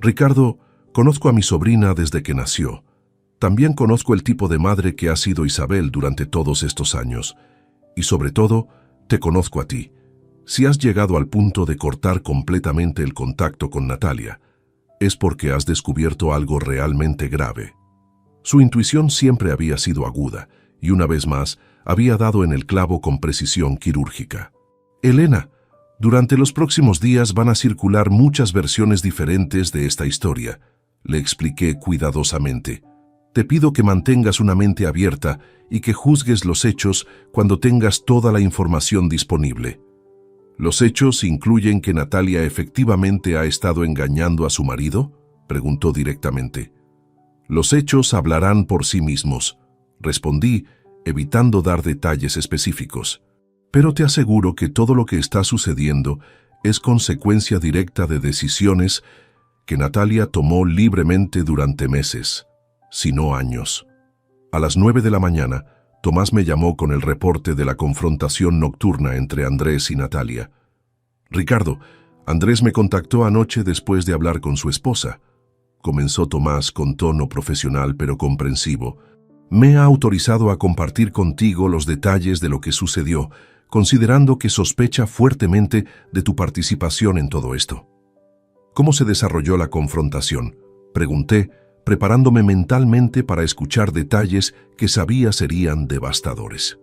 Ricardo, conozco a mi sobrina desde que nació. También conozco el tipo de madre que ha sido Isabel durante todos estos años. Y sobre todo, te conozco a ti. Si has llegado al punto de cortar completamente el contacto con Natalia, es porque has descubierto algo realmente grave. Su intuición siempre había sido aguda, y una vez más, había dado en el clavo con precisión quirúrgica. Elena, durante los próximos días van a circular muchas versiones diferentes de esta historia, le expliqué cuidadosamente. Te pido que mantengas una mente abierta y que juzgues los hechos cuando tengas toda la información disponible. ¿Los hechos incluyen que Natalia efectivamente ha estado engañando a su marido?, preguntó directamente. Los hechos hablarán por sí mismos, respondí, evitando dar detalles específicos. Pero te aseguro que todo lo que está sucediendo es consecuencia directa de decisiones que Natalia tomó libremente durante meses, si no años. A las 9 de la mañana, Tomás me llamó con el reporte de la confrontación nocturna entre Andrés y Natalia. Ricardo, Andrés me contactó anoche después de hablar con su esposa, comenzó Tomás con tono profesional pero comprensivo. Me ha autorizado a compartir contigo los detalles de lo que sucedió, considerando que sospecha fuertemente de tu participación en todo esto. ¿Cómo se desarrolló la confrontación?, pregunté, preparándome mentalmente para escuchar detalles que sabía serían devastadores.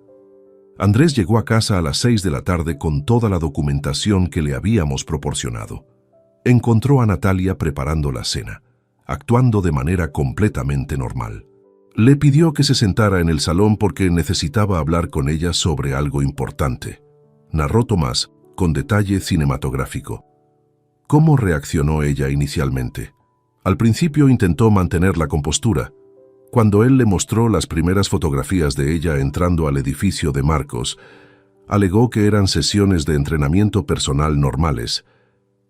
Andrés llegó a casa a las 6 de la tarde con toda la documentación que le habíamos proporcionado. Encontró a Natalia preparando la cena, actuando de manera completamente normal. Le pidió que se sentara en el salón porque necesitaba hablar con ella sobre algo importante, narró Tomás con detalle cinematográfico. ¿Cómo reaccionó ella inicialmente? Al principio intentó mantener la compostura. Cuando él le mostró las primeras fotografías de ella entrando al edificio de Marcos, alegó que eran sesiones de entrenamiento personal normales,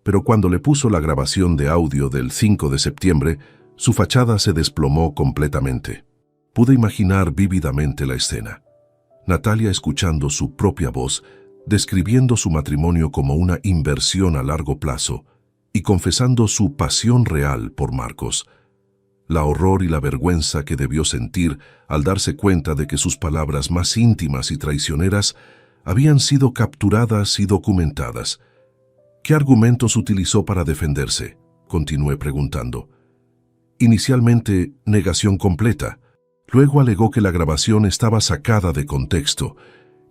pero cuando le puso la grabación de audio del 5 de septiembre, su fachada se desplomó completamente. Pude imaginar vívidamente la escena. Natalia escuchando su propia voz, describiendo su matrimonio como una inversión a largo plazo y confesando su pasión real por Marcos. La horror y la vergüenza que debió sentir al darse cuenta de que sus palabras más íntimas y traicioneras habían sido capturadas y documentadas. ¿Qué argumentos utilizó para defenderse?, continué preguntando. Inicialmente, negación completa. Luego alegó que la grabación estaba sacada de contexto,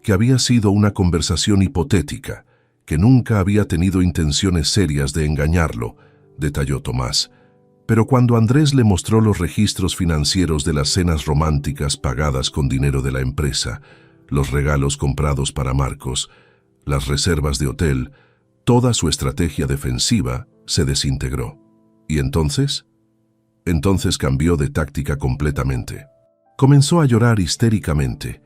que había sido una conversación hipotética, que nunca había tenido intenciones serias de engañarlo, detalló Tomás. Pero cuando Andrés le mostró los registros financieros de las cenas románticas pagadas con dinero de la empresa, los regalos comprados para Marcos, las reservas de hotel, toda su estrategia defensiva se desintegró. ¿Y entonces? Entonces cambió de táctica completamente. Comenzó a llorar histéricamente,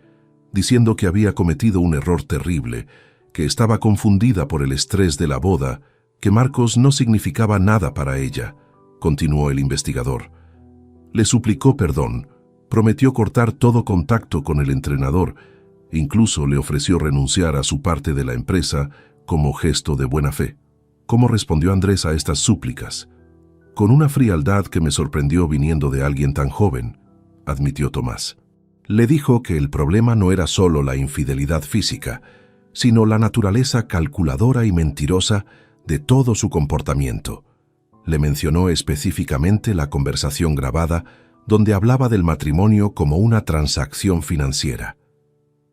diciendo que había cometido un error terrible, que estaba confundida por el estrés de la boda, que Marcos no significaba nada para ella, continuó el investigador. Le suplicó perdón, prometió cortar todo contacto con el entrenador, incluso le ofreció renunciar a su parte de la empresa como gesto de buena fe. ¿Cómo respondió Andrés a estas súplicas? Con una frialdad que me sorprendió viniendo de alguien tan joven, admitió Tomás. Le dijo que el problema no era solo la infidelidad física, sino la naturaleza calculadora y mentirosa de todo su comportamiento. Le mencionó específicamente la conversación grabada donde hablaba del matrimonio como una transacción financiera.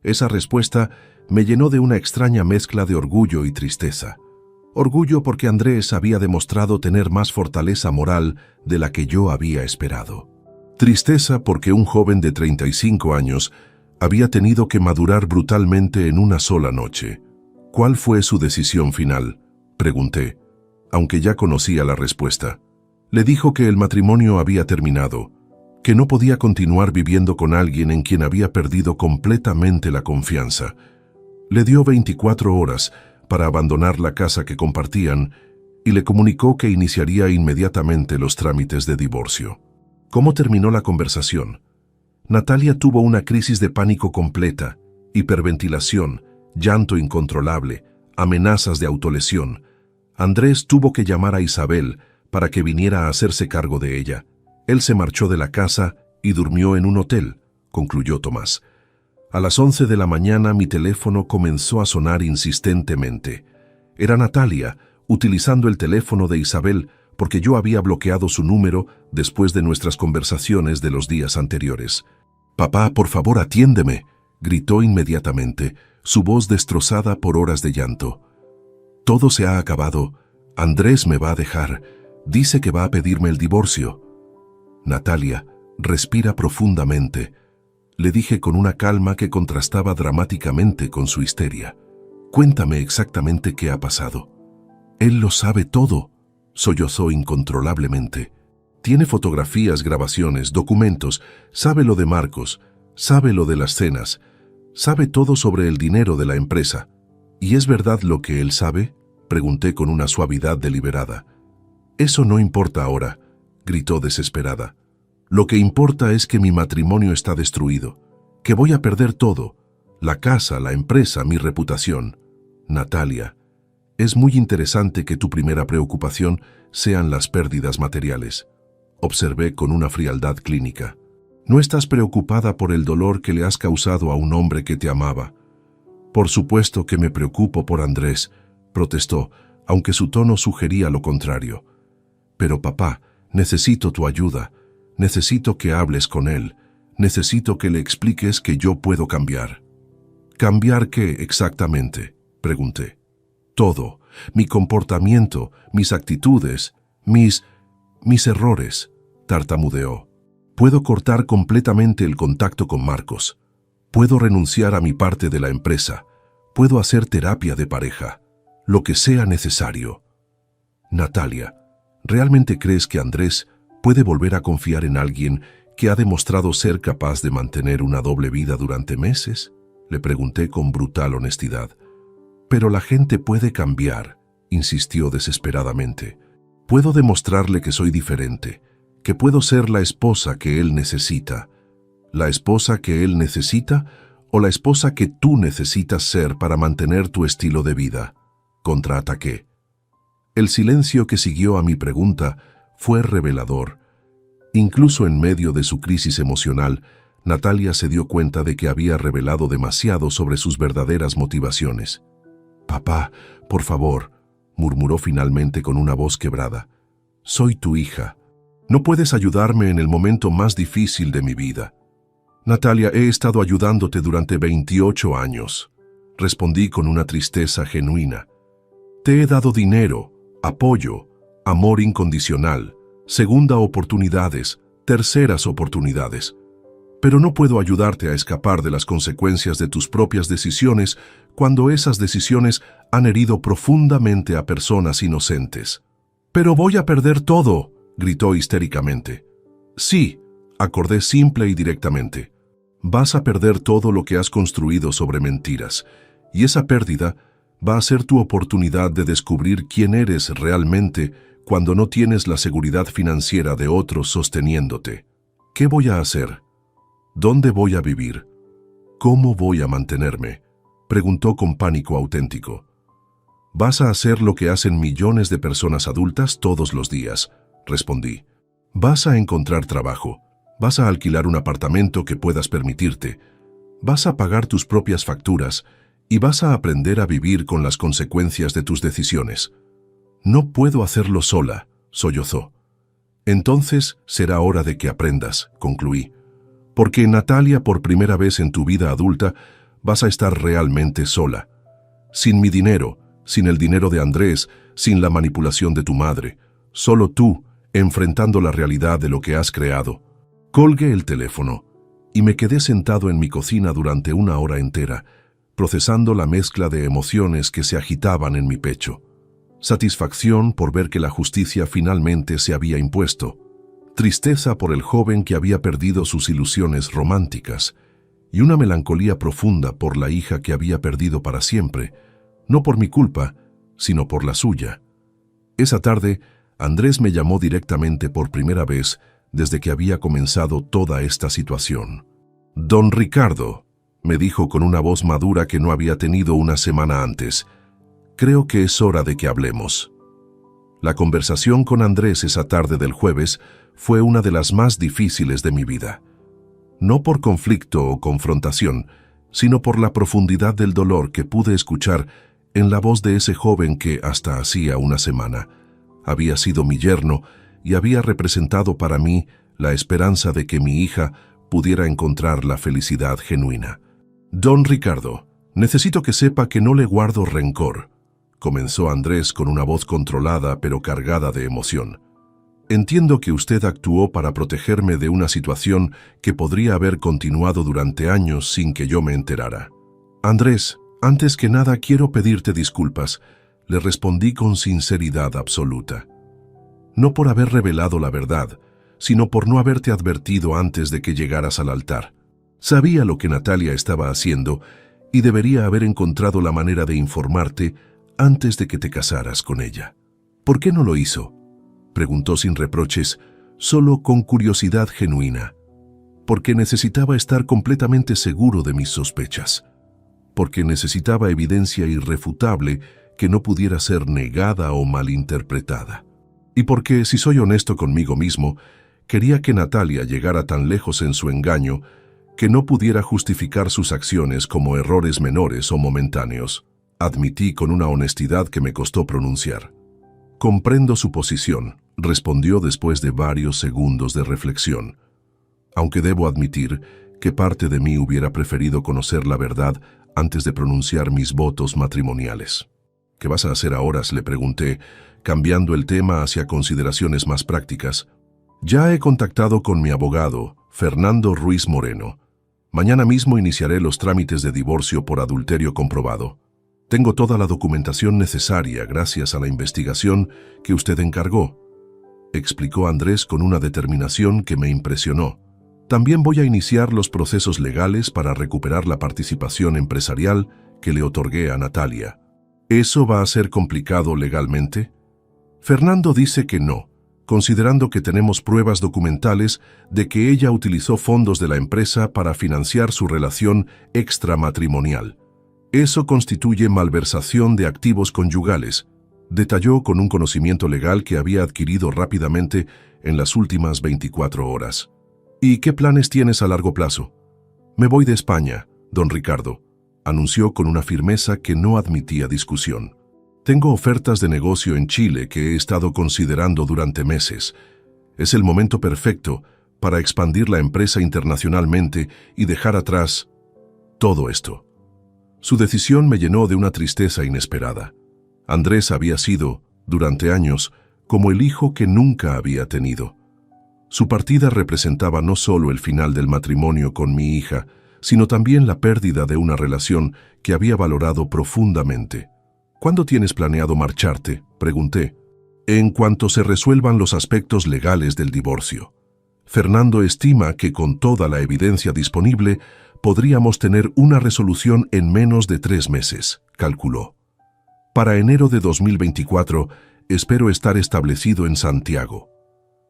Esa respuesta me llenó de una extraña mezcla de orgullo y tristeza. Orgullo porque Andrés había demostrado tener más fortaleza moral de la que yo había esperado. Tristeza porque un joven de 35 años había tenido que madurar brutalmente en una sola noche. ¿Cuál fue su decisión final?, pregunté, aunque ya conocía la respuesta. Le dijo que el matrimonio había terminado, que no podía continuar viviendo con alguien en quien había perdido completamente la confianza. Le dio 24 horas para abandonar la casa que compartían y le comunicó que iniciaría inmediatamente los trámites de divorcio. ¿Cómo terminó la conversación? Natalia tuvo una crisis de pánico completa, hiperventilación, llanto incontrolable, amenazas de autolesión. Andrés tuvo que llamar a Isabel para que viniera a hacerse cargo de ella. Él se marchó de la casa y durmió en un hotel, concluyó Tomás. A las 11 de la mañana mi teléfono comenzó a sonar insistentemente. Era Natalia, utilizando el teléfono de Isabel porque yo había bloqueado su número después de nuestras conversaciones de los días anteriores. «Papá, por favor, atiéndeme», gritó inmediatamente, su voz destrozada por horas de llanto. «Todo se ha acabado. Andrés me va a dejar. Dice que va a pedirme el divorcio». «Natalia, respira profundamente», le dije con una calma que contrastaba dramáticamente con su histeria. «Cuéntame exactamente qué ha pasado». «Él lo sabe todo», sollozó incontrolablemente. «Tiene fotografías, grabaciones, documentos, sabe lo de Marcos, sabe lo de las cenas, sabe todo sobre el dinero de la empresa». «¿Y es verdad lo que él sabe?», pregunté con una suavidad deliberada. «Eso no importa ahora», gritó desesperada. «Lo que importa es que mi matrimonio está destruido, que voy a perder todo, la casa, la empresa, mi reputación». «Natalia, es muy interesante que tu primera preocupación sean las pérdidas materiales», observé con una frialdad clínica. «No estás preocupada por el dolor que le has causado a un hombre que te amaba». «Por supuesto que me preocupo por Andrés», protestó, aunque su tono sugería lo contrario. «Pero papá, necesito tu ayuda. Necesito que hables con él. Necesito que le expliques que yo puedo cambiar». «¿Cambiar qué exactamente?», pregunté. «Todo. Mi comportamiento, mis actitudes, mis errores», tartamudeó. «Puedo cortar completamente el contacto con Marcos. Puedo renunciar a mi parte de la empresa. Puedo hacer terapia de pareja. Lo que sea necesario». «Natalia, ¿realmente crees que Andrés puede volver a confiar en alguien que ha demostrado ser capaz de mantener una doble vida durante meses?», le pregunté con brutal honestidad. «Pero la gente puede cambiar», insistió desesperadamente. «Puedo demostrarle que soy diferente, que puedo ser la esposa que él necesita». «¿La esposa que él necesita o la esposa que tú necesitas ser para mantener tu estilo de vida?», contraataqué. El silencio que siguió a mi pregunta fue revelador. Incluso en medio de su crisis emocional, Natalia se dio cuenta de que había revelado demasiado sobre sus verdaderas motivaciones. «Papá, por favor», murmuró finalmente con una voz quebrada. «Soy tu hija. No puedes ayudarme en el momento más difícil de mi vida». «Natalia, he estado ayudándote durante 28 años», respondí con una tristeza genuina. «Te he dado dinero, apoyo, amor incondicional, segunda oportunidades, terceras oportunidades. Pero no puedo ayudarte a escapar de las consecuencias de tus propias decisiones cuando esas decisiones han herido profundamente a personas inocentes». «Pero voy a perder todo», gritó histéricamente. «Sí», acordé simple y directamente. «Vas a perder todo lo que has construido sobre mentiras, y esa pérdida va a ser tu oportunidad de descubrir quién eres realmente cuando no tienes la seguridad financiera de otros sosteniéndote. ¿Qué voy a hacer? ¿Dónde voy a vivir? ¿Cómo voy a mantenerme?», preguntó con pánico auténtico. «Vas a hacer lo que hacen millones de personas adultas todos los días», respondí. «Vas a encontrar trabajo. Vas a alquilar un apartamento que puedas permitirte. Vas a pagar tus propias facturas y vas a aprender a vivir con las consecuencias de tus decisiones». «No puedo hacerlo sola», sollozó. «Entonces será hora de que aprendas», concluí. «Porque, Natalia, por primera vez en tu vida adulta, vas a estar realmente sola. Sin mi dinero, sin el dinero de Andrés, sin la manipulación de tu madre. Solo tú, enfrentando la realidad de lo que has creado». Colgué el teléfono y me quedé sentado en mi cocina durante una hora entera, procesando la mezcla de emociones que se agitaban en mi pecho. Satisfacción por ver que la justicia finalmente se había impuesto. tristeza por el joven que había perdido sus ilusiones románticas y una melancolía profunda por la hija que había perdido para siempre, no por mi culpa, sino por la suya. Esa tarde, Andrés me llamó directamente por primera vez desde que había comenzado toda esta situación. «Don Ricardo», me dijo con una voz madura que no había tenido una semana antes, «creo que es hora de que hablemos». La conversación con Andrés esa tarde del jueves fue una de las más difíciles de mi vida. No por conflicto o confrontación, sino por la profundidad del dolor que pude escuchar en la voz de ese joven que, hasta hacía una semana, había sido mi yerno y había representado para mí la esperanza de que mi hija pudiera encontrar la felicidad genuina. «Don Ricardo, necesito que sepa que no le guardo rencor», comenzó Andrés con una voz controlada pero cargada de emoción. «Entiendo que usted actuó para protegerme de una situación que podría haber continuado durante años sin que yo me enterara». «Andrés, antes que nada quiero pedirte disculpas», le respondí con sinceridad absoluta. «No por haber revelado la verdad, sino por no haberte advertido antes de que llegaras al altar. Sabía lo que Natalia estaba haciendo y debería haber encontrado la manera de informarte antes de que te casaras con ella». «¿Por qué no lo hizo?», preguntó sin reproches, solo con curiosidad genuina. «Porque necesitaba estar completamente seguro de mis sospechas. Porque necesitaba evidencia irrefutable que no pudiera ser negada o malinterpretada. Y porque, si soy honesto conmigo mismo, quería que Natalia llegara tan lejos en su engaño que no pudiera justificar sus acciones como errores menores o momentáneos», admití con una honestidad que me costó pronunciar. «Comprendo su posición», respondió después de varios segundos de reflexión. «Aunque debo admitir que parte de mí hubiera preferido conocer la verdad antes de pronunciar mis votos matrimoniales». «¿Qué vas a hacer ahora?», le pregunté, cambiando el tema hacia consideraciones más prácticas. «Ya he contactado con mi abogado, Fernando Ruiz Moreno. Mañana mismo iniciaré los trámites de divorcio por adulterio comprobado. Tengo toda la documentación necesaria gracias a la investigación que usted encargó», explicó Andrés con una determinación que me impresionó. «También voy a iniciar los procesos legales para recuperar la participación empresarial que le otorgué a Natalia». «¿Eso va a ser complicado legalmente?». Fernando dice que no, considerando que tenemos pruebas documentales de que ella utilizó fondos de la empresa para financiar su relación extramatrimonial. «Eso constituye malversación de activos conyugales», detalló con un conocimiento legal que había adquirido rápidamente en las últimas 24 horas. «¿Y qué planes tienes a largo plazo?». «Me voy de España, don Ricardo», anunció con una firmeza que no admitía discusión. «Tengo ofertas de negocio en Chile que he estado considerando durante meses. Es el momento perfecto para expandir la empresa internacionalmente y dejar atrás todo esto». Su decisión me llenó de una tristeza inesperada. Andrés había sido, durante años, como el hijo que nunca había tenido. Su partida representaba no solo el final del matrimonio con mi hija, sino también la pérdida de una relación que había valorado profundamente. «¿Cuándo tienes planeado marcharte?», pregunté. «En cuanto se resuelvan los aspectos legales del divorcio. Fernando estima que con toda la evidencia disponible podríamos tener una resolución en menos de 3 meses», calculó. «Para enero de 2024 espero estar establecido en Santiago.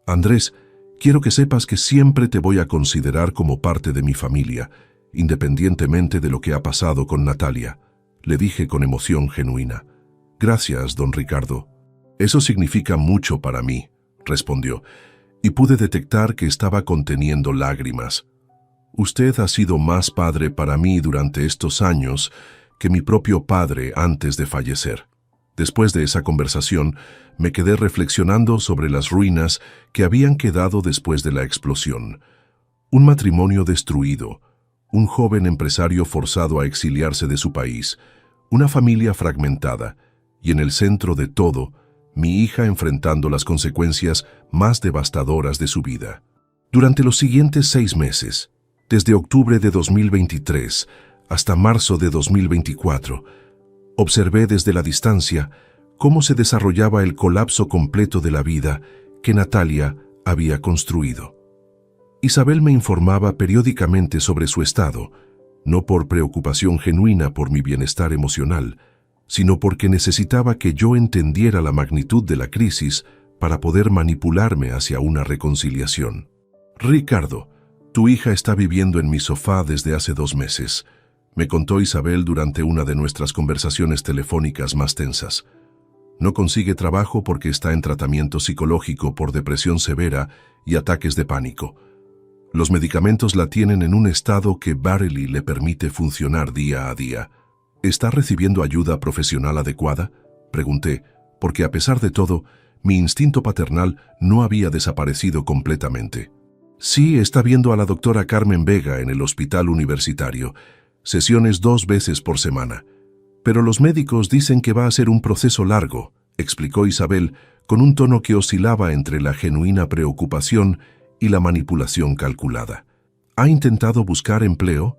Andrés, quiero que sepas que siempre te voy a considerar como parte de mi familia, independientemente de lo que ha pasado con Natalia», le dije con emoción genuina. «Gracias, don Ricardo». «Eso significa mucho para mí», respondió, y pude detectar que estaba conteniendo lágrimas. «Usted ha sido más padre para mí durante estos años que mi propio padre antes de fallecer». Después de esa conversación, me quedé reflexionando sobre las ruinas que habían quedado después de la explosión. Un matrimonio destruido, un joven empresario forzado a exiliarse de su país, una familia fragmentada, y en el centro de todo, mi hija enfrentando las consecuencias más devastadoras de su vida. Durante los siguientes 6 meses, desde octubre de 2023 hasta marzo de 2024, observé desde la distancia cómo se desarrollaba el colapso completo de la vida que Natalia había construido. Isabel me informaba periódicamente sobre su estado, no por preocupación genuina por mi bienestar emocional, sino porque necesitaba que yo entendiera la magnitud de la crisis para poder manipularme hacia una reconciliación. «Ricardo, tu hija está viviendo en mi sofá desde hace 2 meses», me contó Isabel durante una de nuestras conversaciones telefónicas más tensas. No consigue trabajo porque está en tratamiento psicológico por depresión severa y ataques de pánico. Los medicamentos la tienen en un estado que barely le permite funcionar día a día. ¿Está recibiendo ayuda profesional adecuada?, pregunté, porque a pesar de todo, mi instinto paternal no había desaparecido completamente. Sí, está viendo a la doctora Carmen Vega en el hospital universitario, sesiones 2 veces por semana. Pero los médicos dicen que va a ser un proceso largo, explicó Isabel con un tono que oscilaba entre la genuina preocupación y la manipulación calculada. ¿Ha intentado buscar empleo?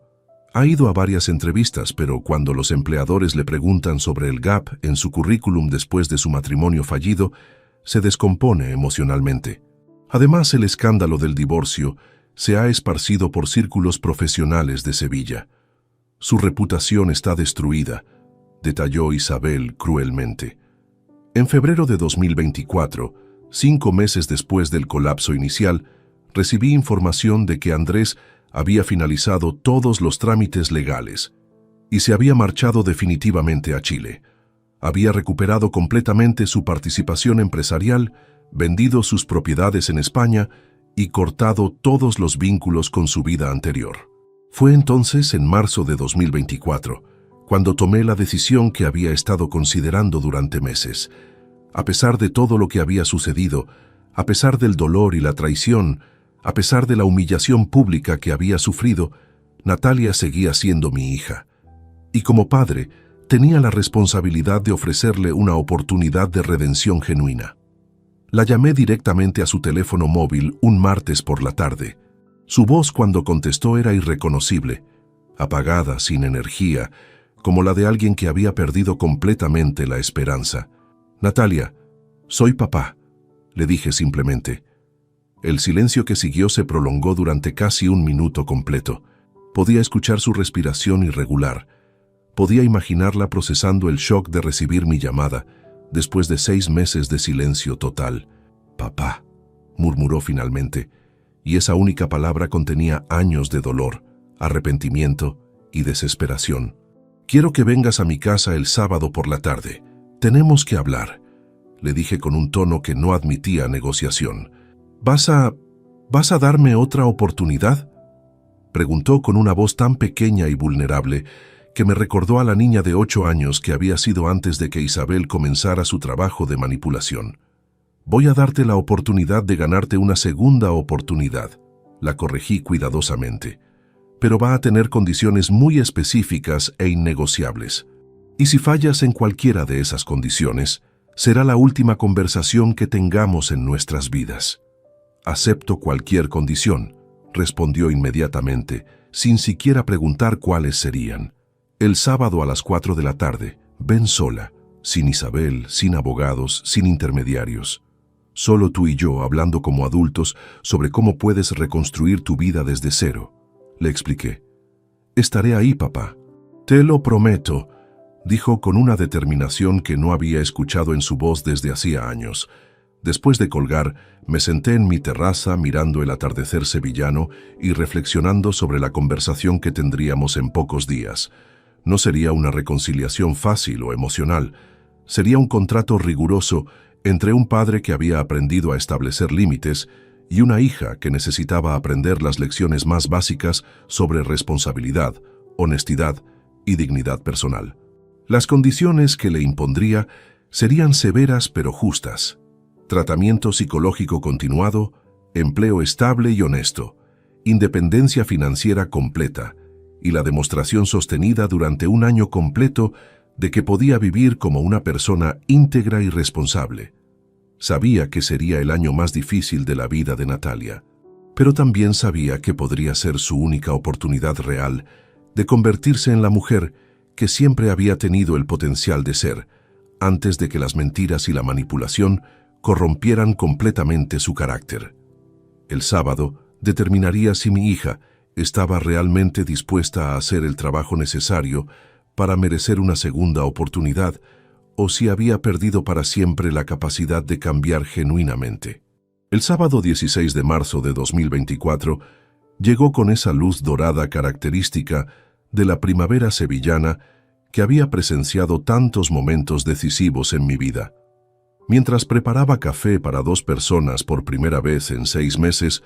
Ha ido a varias entrevistas, pero cuando los empleadores le preguntan sobre el gap en su currículum después de su matrimonio fallido, se descompone emocionalmente. Además, el escándalo del divorcio se ha esparcido por círculos profesionales de Sevilla. Su reputación está destruida, detalló Isabel cruelmente. En febrero de 2024, 5 meses después del colapso inicial, recibí información de que Andrés había finalizado todos los trámites legales y se había marchado definitivamente a Chile. Había recuperado completamente su participación empresarial, vendido sus propiedades en España y cortado todos los vínculos con su vida anterior. Fue entonces, en marzo de 2024, cuando tomé la decisión que había estado considerando durante meses. A pesar de todo lo que había sucedido, a pesar del dolor y la traición, a pesar de la humillación pública que había sufrido, Natalia seguía siendo mi hija. Y como padre, tenía la responsabilidad de ofrecerle una oportunidad de redención genuina. La llamé directamente a su teléfono móvil un martes por la tarde. Su voz cuando contestó era irreconocible, apagada, sin energía, como la de alguien que había perdido completamente la esperanza. «Natalia, soy papá», le dije simplemente. El silencio que siguió se prolongó durante casi 1 minuto completo. Podía escuchar su respiración irregular. Podía imaginarla procesando el shock de recibir mi llamada, después de 6 meses de silencio total. «Papá», murmuró finalmente, y esa única palabra contenía años de dolor, arrepentimiento y desesperación. «Quiero que vengas a mi casa el sábado por la tarde. Tenemos que hablar», le dije con un tono que no admitía negociación. ¿Vas a darme otra oportunidad?», preguntó con una voz tan pequeña y vulnerable que me recordó a la niña de 8 años que había sido antes de que Isabel comenzara su trabajo de manipulación. «Voy a darte la oportunidad de ganarte una segunda oportunidad», la corregí cuidadosamente, «pero va a tener condiciones muy específicas e innegociables. Y si fallas en cualquiera de esas condiciones, será la última conversación que tengamos en nuestras vidas». «Acepto cualquier condición», respondió inmediatamente, sin siquiera preguntar cuáles serían. «El sábado a las 4 de la tarde, ven sola, sin Isabel, sin abogados, sin intermediarios. Solo tú y yo hablando como adultos sobre cómo puedes reconstruir tu vida desde cero», le expliqué. «Estaré ahí, papá». «Te lo prometo», dijo con una determinación que no había escuchado en su voz desde hacía años. Después de colgar, me senté en mi terraza mirando el atardecer sevillano y reflexionando sobre la conversación que tendríamos en pocos días. No sería una reconciliación fácil o emocional. Sería un contrato riguroso entre un padre que había aprendido a establecer límites y una hija que necesitaba aprender las lecciones más básicas sobre responsabilidad, honestidad y dignidad personal. Las condiciones que le impondría serían severas pero justas. Tratamiento psicológico continuado, empleo estable y honesto, independencia financiera completa y la demostración sostenida durante 1 año completo de que podía vivir como una persona íntegra y responsable. Sabía que sería el año más difícil de la vida de Natalia, pero también sabía que podría ser su única oportunidad real de convertirse en la mujer que siempre había tenido el potencial de ser, antes de que las mentiras y la manipulación corrompieran completamente su carácter. El sábado determinaría si mi hija estaba realmente dispuesta a hacer el trabajo necesario para merecer una segunda oportunidad o si había perdido para siempre la capacidad de cambiar genuinamente. El sábado 16 de marzo de 2024 llegó con esa luz dorada característica de la primavera sevillana que había presenciado tantos momentos decisivos en mi vida. Mientras preparaba café para 2 personas por primera vez en 6 meses,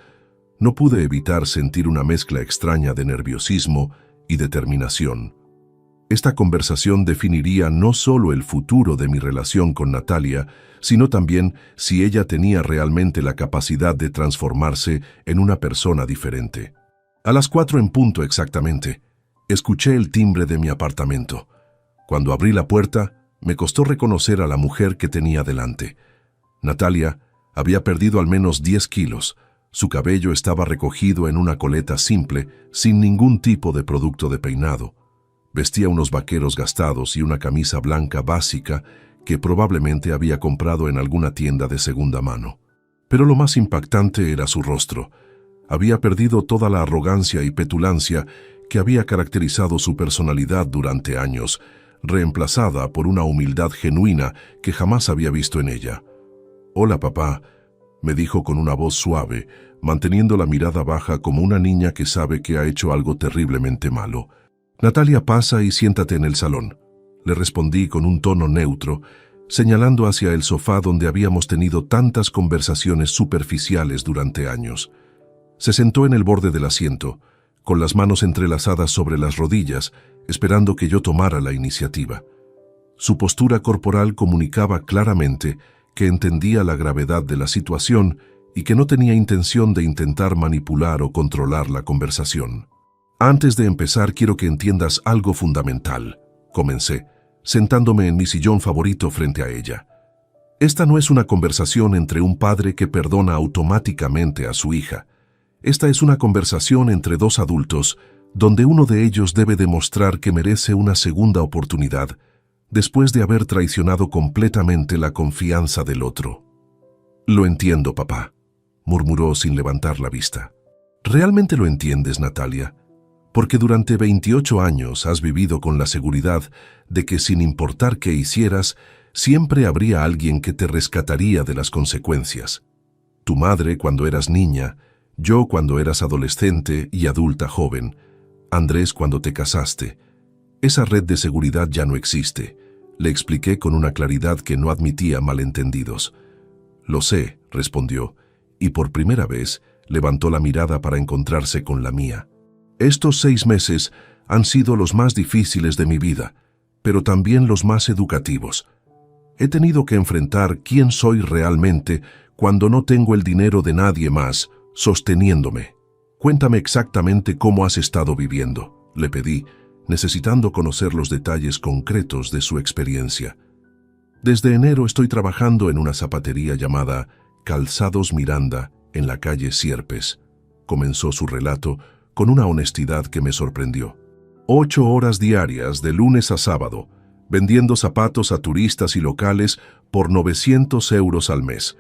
no pude evitar sentir una mezcla extraña de nerviosismo y determinación. Esta conversación definiría no solo el futuro de mi relación con Natalia, sino también si ella tenía realmente la capacidad de transformarse en una persona diferente. A las 4 en punto exactamente, escuché el timbre de mi apartamento. Cuando abrí la puerta, me costó reconocer a la mujer que tenía delante. Natalia había perdido al menos 10 kilos. Su cabello estaba recogido en una coleta simple, sin ningún tipo de producto de peinado. Vestía unos vaqueros gastados y una camisa blanca básica que probablemente había comprado en alguna tienda de segunda mano. Pero lo más impactante era su rostro. Había perdido toda la arrogancia y petulancia que había caracterizado su personalidad durante años, reemplazada por una humildad genuina que jamás había visto en ella. «Hola, papá», me dijo con una voz suave, manteniendo la mirada baja como una niña que sabe que ha hecho algo terriblemente malo. «Natalia, pasa y siéntate en el salón», le respondí con un tono neutro, señalando hacia el sofá donde habíamos tenido tantas conversaciones superficiales durante años. Se sentó en el borde del asiento, con las manos entrelazadas sobre las rodillas, esperando que yo tomara la iniciativa. Su postura corporal comunicaba claramente que entendía la gravedad de la situación y que no tenía intención de intentar manipular o controlar la conversación. «Antes de empezar, quiero que entiendas algo fundamental», comencé, sentándome en mi sillón favorito frente a ella. «Esta no es una conversación entre un padre que perdona automáticamente a su hija. Esta es una conversación entre 2 adultos, donde uno de ellos debe demostrar que merece una segunda oportunidad, después de haber traicionado completamente la confianza del otro». «Lo entiendo, papá», murmuró sin levantar la vista. «¿Realmente lo entiendes, Natalia? Porque durante 28 años has vivido con la seguridad de que sin importar qué hicieras, siempre habría alguien que te rescataría de las consecuencias. Tu madre cuando eras niña, yo cuando eras adolescente y adulta joven, Andrés cuando te casaste. Esa red de seguridad ya no existe», le expliqué con una claridad que no admitía malentendidos. «Lo sé», respondió, y por primera vez levantó la mirada para encontrarse con la mía. «Estos 6 meses han sido los más difíciles de mi vida, pero también los más educativos. He tenido que enfrentar quién soy realmente cuando no tengo el dinero de nadie más sosteniéndome. Cuéntame exactamente cómo has estado viviendo», le pedí, necesitando conocer los detalles concretos de su experiencia. «Desde enero estoy trabajando en una zapatería llamada Calzados Miranda en la calle Sierpes», comenzó su relato con una honestidad que me sorprendió. 8 horas diarias de lunes a sábado, vendiendo zapatos a turistas y locales por 900 euros al mes.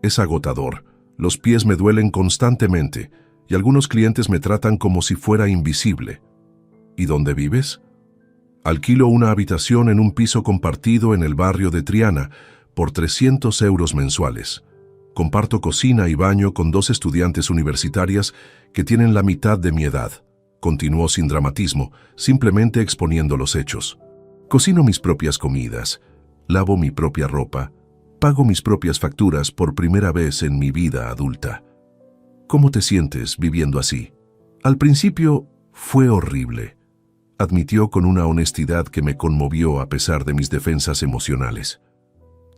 Es agotador, los pies me duelen constantemente y algunos clientes me tratan como si fuera invisible. ¿Y dónde vives? Alquilo una habitación en un piso compartido en el barrio de Triana por 300 euros mensuales. Comparto cocina y baño con 2 estudiantes universitarias que tienen la mitad de mi edad», continuó sin dramatismo, simplemente exponiendo los hechos. «Cocino mis propias comidas, lavo mi propia ropa, pago mis propias facturas por primera vez en mi vida adulta. ¿Cómo te sientes viviendo así?» «Al principio fue horrible», admitió con una honestidad que me conmovió a pesar de mis defensas emocionales.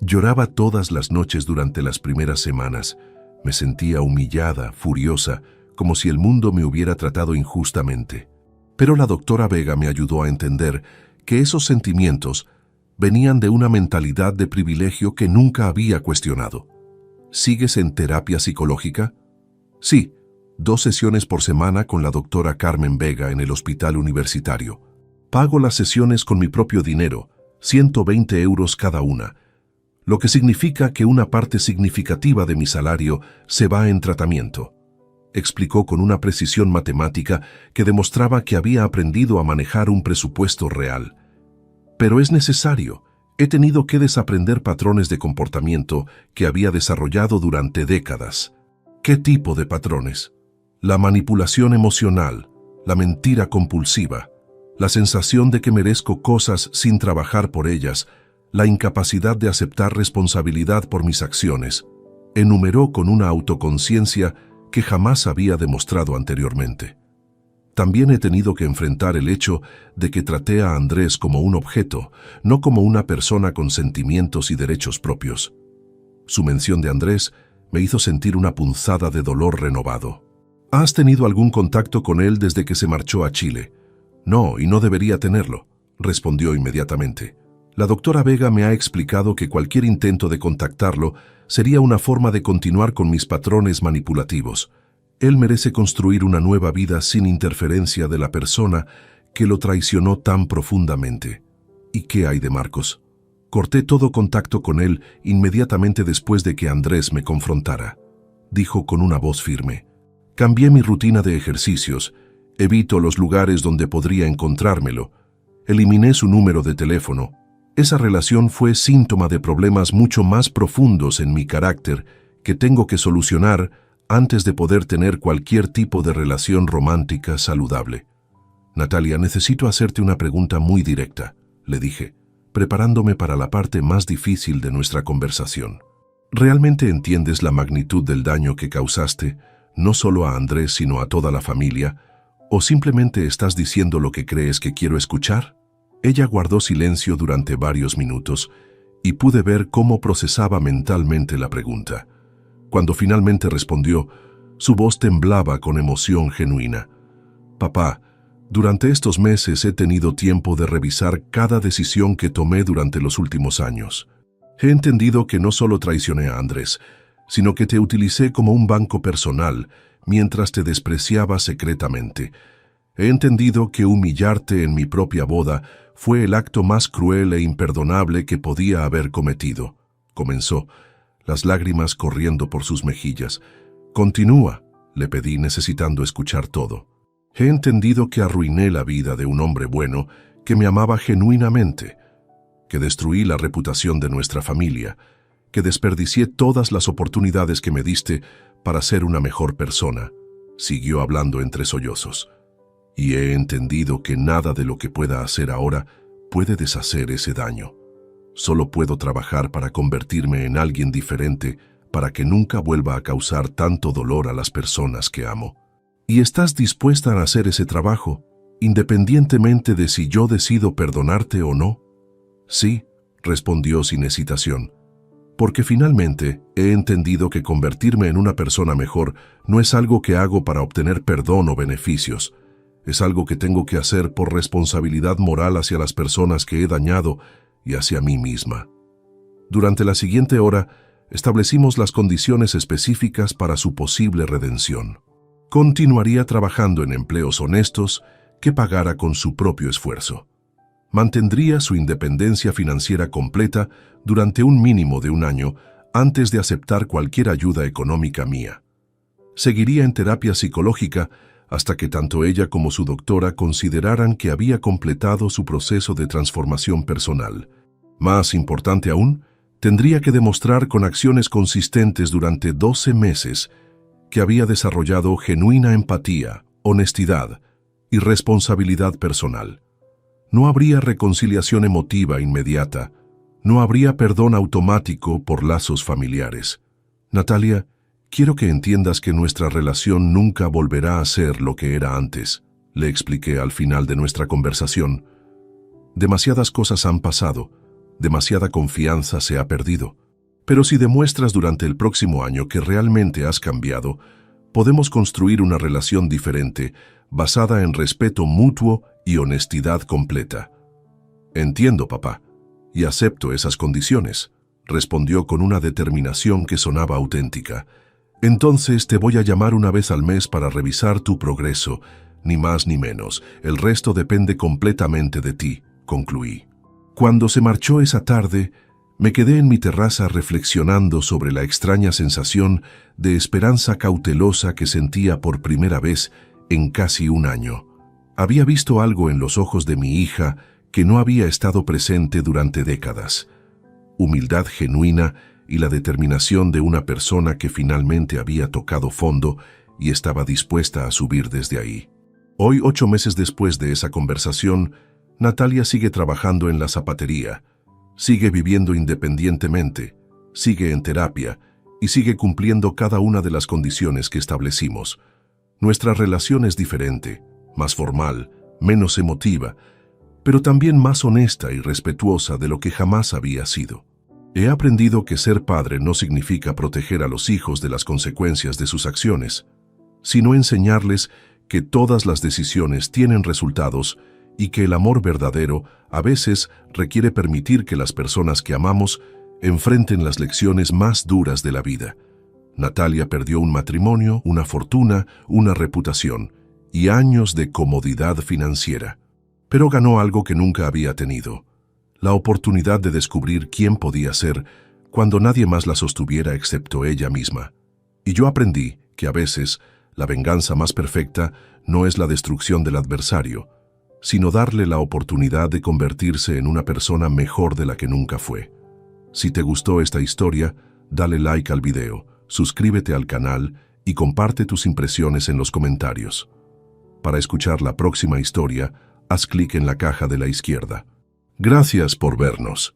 «Lloraba todas las noches durante las primeras semanas. Me sentía humillada, furiosa, como si el mundo me hubiera tratado injustamente. Pero la doctora Vega me ayudó a entender que esos sentimientos venían de una mentalidad de privilegio que nunca había cuestionado». «¿Sigues en terapia psicológica?» «Sí, 2 sesiones por semana con la doctora Carmen Vega en el hospital universitario. Pago las sesiones con mi propio dinero, 120 euros cada una. lo que significa que una parte significativa de mi salario se va en tratamiento. Explicó con una precisión matemática que demostraba que había aprendido a manejar un presupuesto real. Pero es necesario. He tenido que desaprender patrones de comportamiento que había desarrollado durante décadas. ¿Qué tipo de patrones? La manipulación emocional, la mentira compulsiva, la sensación de que merezco cosas sin trabajar por ellas, la incapacidad de aceptar responsabilidad por mis acciones. Enumeró con una autoconciencia que jamás había demostrado anteriormente. También he tenido que enfrentar el hecho de que traté a Andrés como un objeto, no como una persona con sentimientos y derechos propios. Su mención de Andrés me hizo sentir una punzada de dolor renovado. ¿Has tenido algún contacto con él desde que se marchó a Chile? No, y no debería tenerlo, respondió inmediatamente. La doctora Vega me ha explicado que cualquier intento de contactarlo sería una forma de continuar con mis patrones manipulativos. Él merece construir una nueva vida sin interferencia de la persona que lo traicionó tan profundamente. ¿Y qué hay de Marcos? Corté todo contacto con él inmediatamente después de que Andrés me confrontara. Dijo con una voz firme. Cambié mi rutina de ejercicios, evito los lugares donde podría encontrármelo, eliminé su número de teléfono. Esa relación fue síntoma de problemas mucho más profundos en mi carácter que tengo que solucionar antes de poder tener cualquier tipo de relación romántica saludable. Natalia, necesito hacerte una pregunta muy directa, le dije, preparándome para la parte más difícil de nuestra conversación. ¿Realmente entiendes la magnitud del daño que causaste, no solo a Andrés sino a toda la familia, o simplemente estás diciendo lo que crees que quiero escuchar? Ella guardó silencio durante varios minutos y pude ver cómo procesaba mentalmente la pregunta. Cuando finalmente respondió, su voz temblaba con emoción genuina. Papá, durante estos meses he tenido tiempo de revisar cada decisión que tomé durante los últimos años. He entendido que no solo traicioné a Andrés, sino que te utilicé como un banco personal mientras te despreciaba secretamente. He entendido que humillarte en mi propia boda fue el acto más cruel e imperdonable que podía haber cometido. Comenzó, las lágrimas corriendo por sus mejillas. Continúa, le pedí necesitando escuchar todo. He entendido que arruiné la vida de un hombre bueno que me amaba genuinamente, que destruí la reputación de nuestra familia, que desperdicié todas las oportunidades que me diste para ser una mejor persona. Siguió hablando entre sollozos. Y he entendido que nada de lo que pueda hacer ahora puede deshacer ese daño. Solo puedo trabajar para convertirme en alguien diferente para que nunca vuelva a causar tanto dolor a las personas que amo. ¿Y estás dispuesta a hacer ese trabajo, independientemente de si yo decido perdonarte o no? Sí, respondió sin hesitación, porque finalmente he entendido que convertirme en una persona mejor no es algo que hago para obtener perdón o beneficios. Es algo que tengo que hacer por responsabilidad moral hacia las personas que he dañado y hacia mí misma. Durante la siguiente hora, establecimos las condiciones específicas para su posible redención. Continuaría trabajando en empleos honestos que pagara con su propio esfuerzo. Mantendría su independencia financiera completa durante un mínimo de un año antes de aceptar cualquier ayuda económica mía. Seguiría en terapia psicológica hasta que tanto ella como su doctora consideraran que había completado su proceso de transformación personal. Más importante aún, tendría que demostrar con acciones consistentes durante 12 meses que había desarrollado genuina empatía, honestidad y responsabilidad personal. No habría reconciliación emotiva inmediata, no habría perdón automático por lazos familiares. Natalia, quiero que entiendas que nuestra relación nunca volverá a ser lo que era antes, le expliqué al final de nuestra conversación. Demasiadas cosas han pasado, demasiada confianza se ha perdido. Pero si demuestras durante el próximo año que realmente has cambiado, podemos construir una relación diferente, basada en respeto mutuo y honestidad completa. Entiendo, papá, y acepto esas condiciones, respondió con una determinación que sonaba auténtica. Entonces te voy a llamar una vez al mes para revisar tu progreso, ni más ni menos. El resto depende completamente de ti, concluí. Cuando se marchó esa tarde, Me quedé en mi terraza reflexionando sobre la extraña sensación de esperanza cautelosa que sentía por primera vez en casi un año. Había visto algo en los ojos de mi hija que no había estado presente durante décadas. Humildad genuina y la determinación de una persona que finalmente había tocado fondo y estaba dispuesta a subir desde ahí. Hoy, 8 meses después de esa conversación, Natalia sigue trabajando en la zapatería, sigue viviendo independientemente, sigue en terapia y sigue cumpliendo cada una de las condiciones que establecimos. Nuestra relación es diferente, más formal, menos emotiva, pero también más honesta y respetuosa de lo que jamás había sido. He aprendido que ser padre no significa proteger a los hijos de las consecuencias de sus acciones, sino enseñarles que todas las decisiones tienen resultados y que el amor verdadero a veces requiere permitir que las personas que amamos enfrenten las lecciones más duras de la vida. Natalia perdió un matrimonio, una fortuna, una reputación y años de comodidad financiera. Pero ganó algo que nunca había tenido: la oportunidad de descubrir quién podía ser cuando nadie más la sostuviera excepto ella misma. Y yo aprendí que a veces la venganza más perfecta no es la destrucción del adversario, sino darle la oportunidad de convertirse en una persona mejor de la que nunca fue. Si te gustó esta historia, dale like al video, suscríbete al canal y comparte tus impresiones en los comentarios. Para escuchar la próxima historia, haz clic en la caja de la izquierda. Gracias por vernos.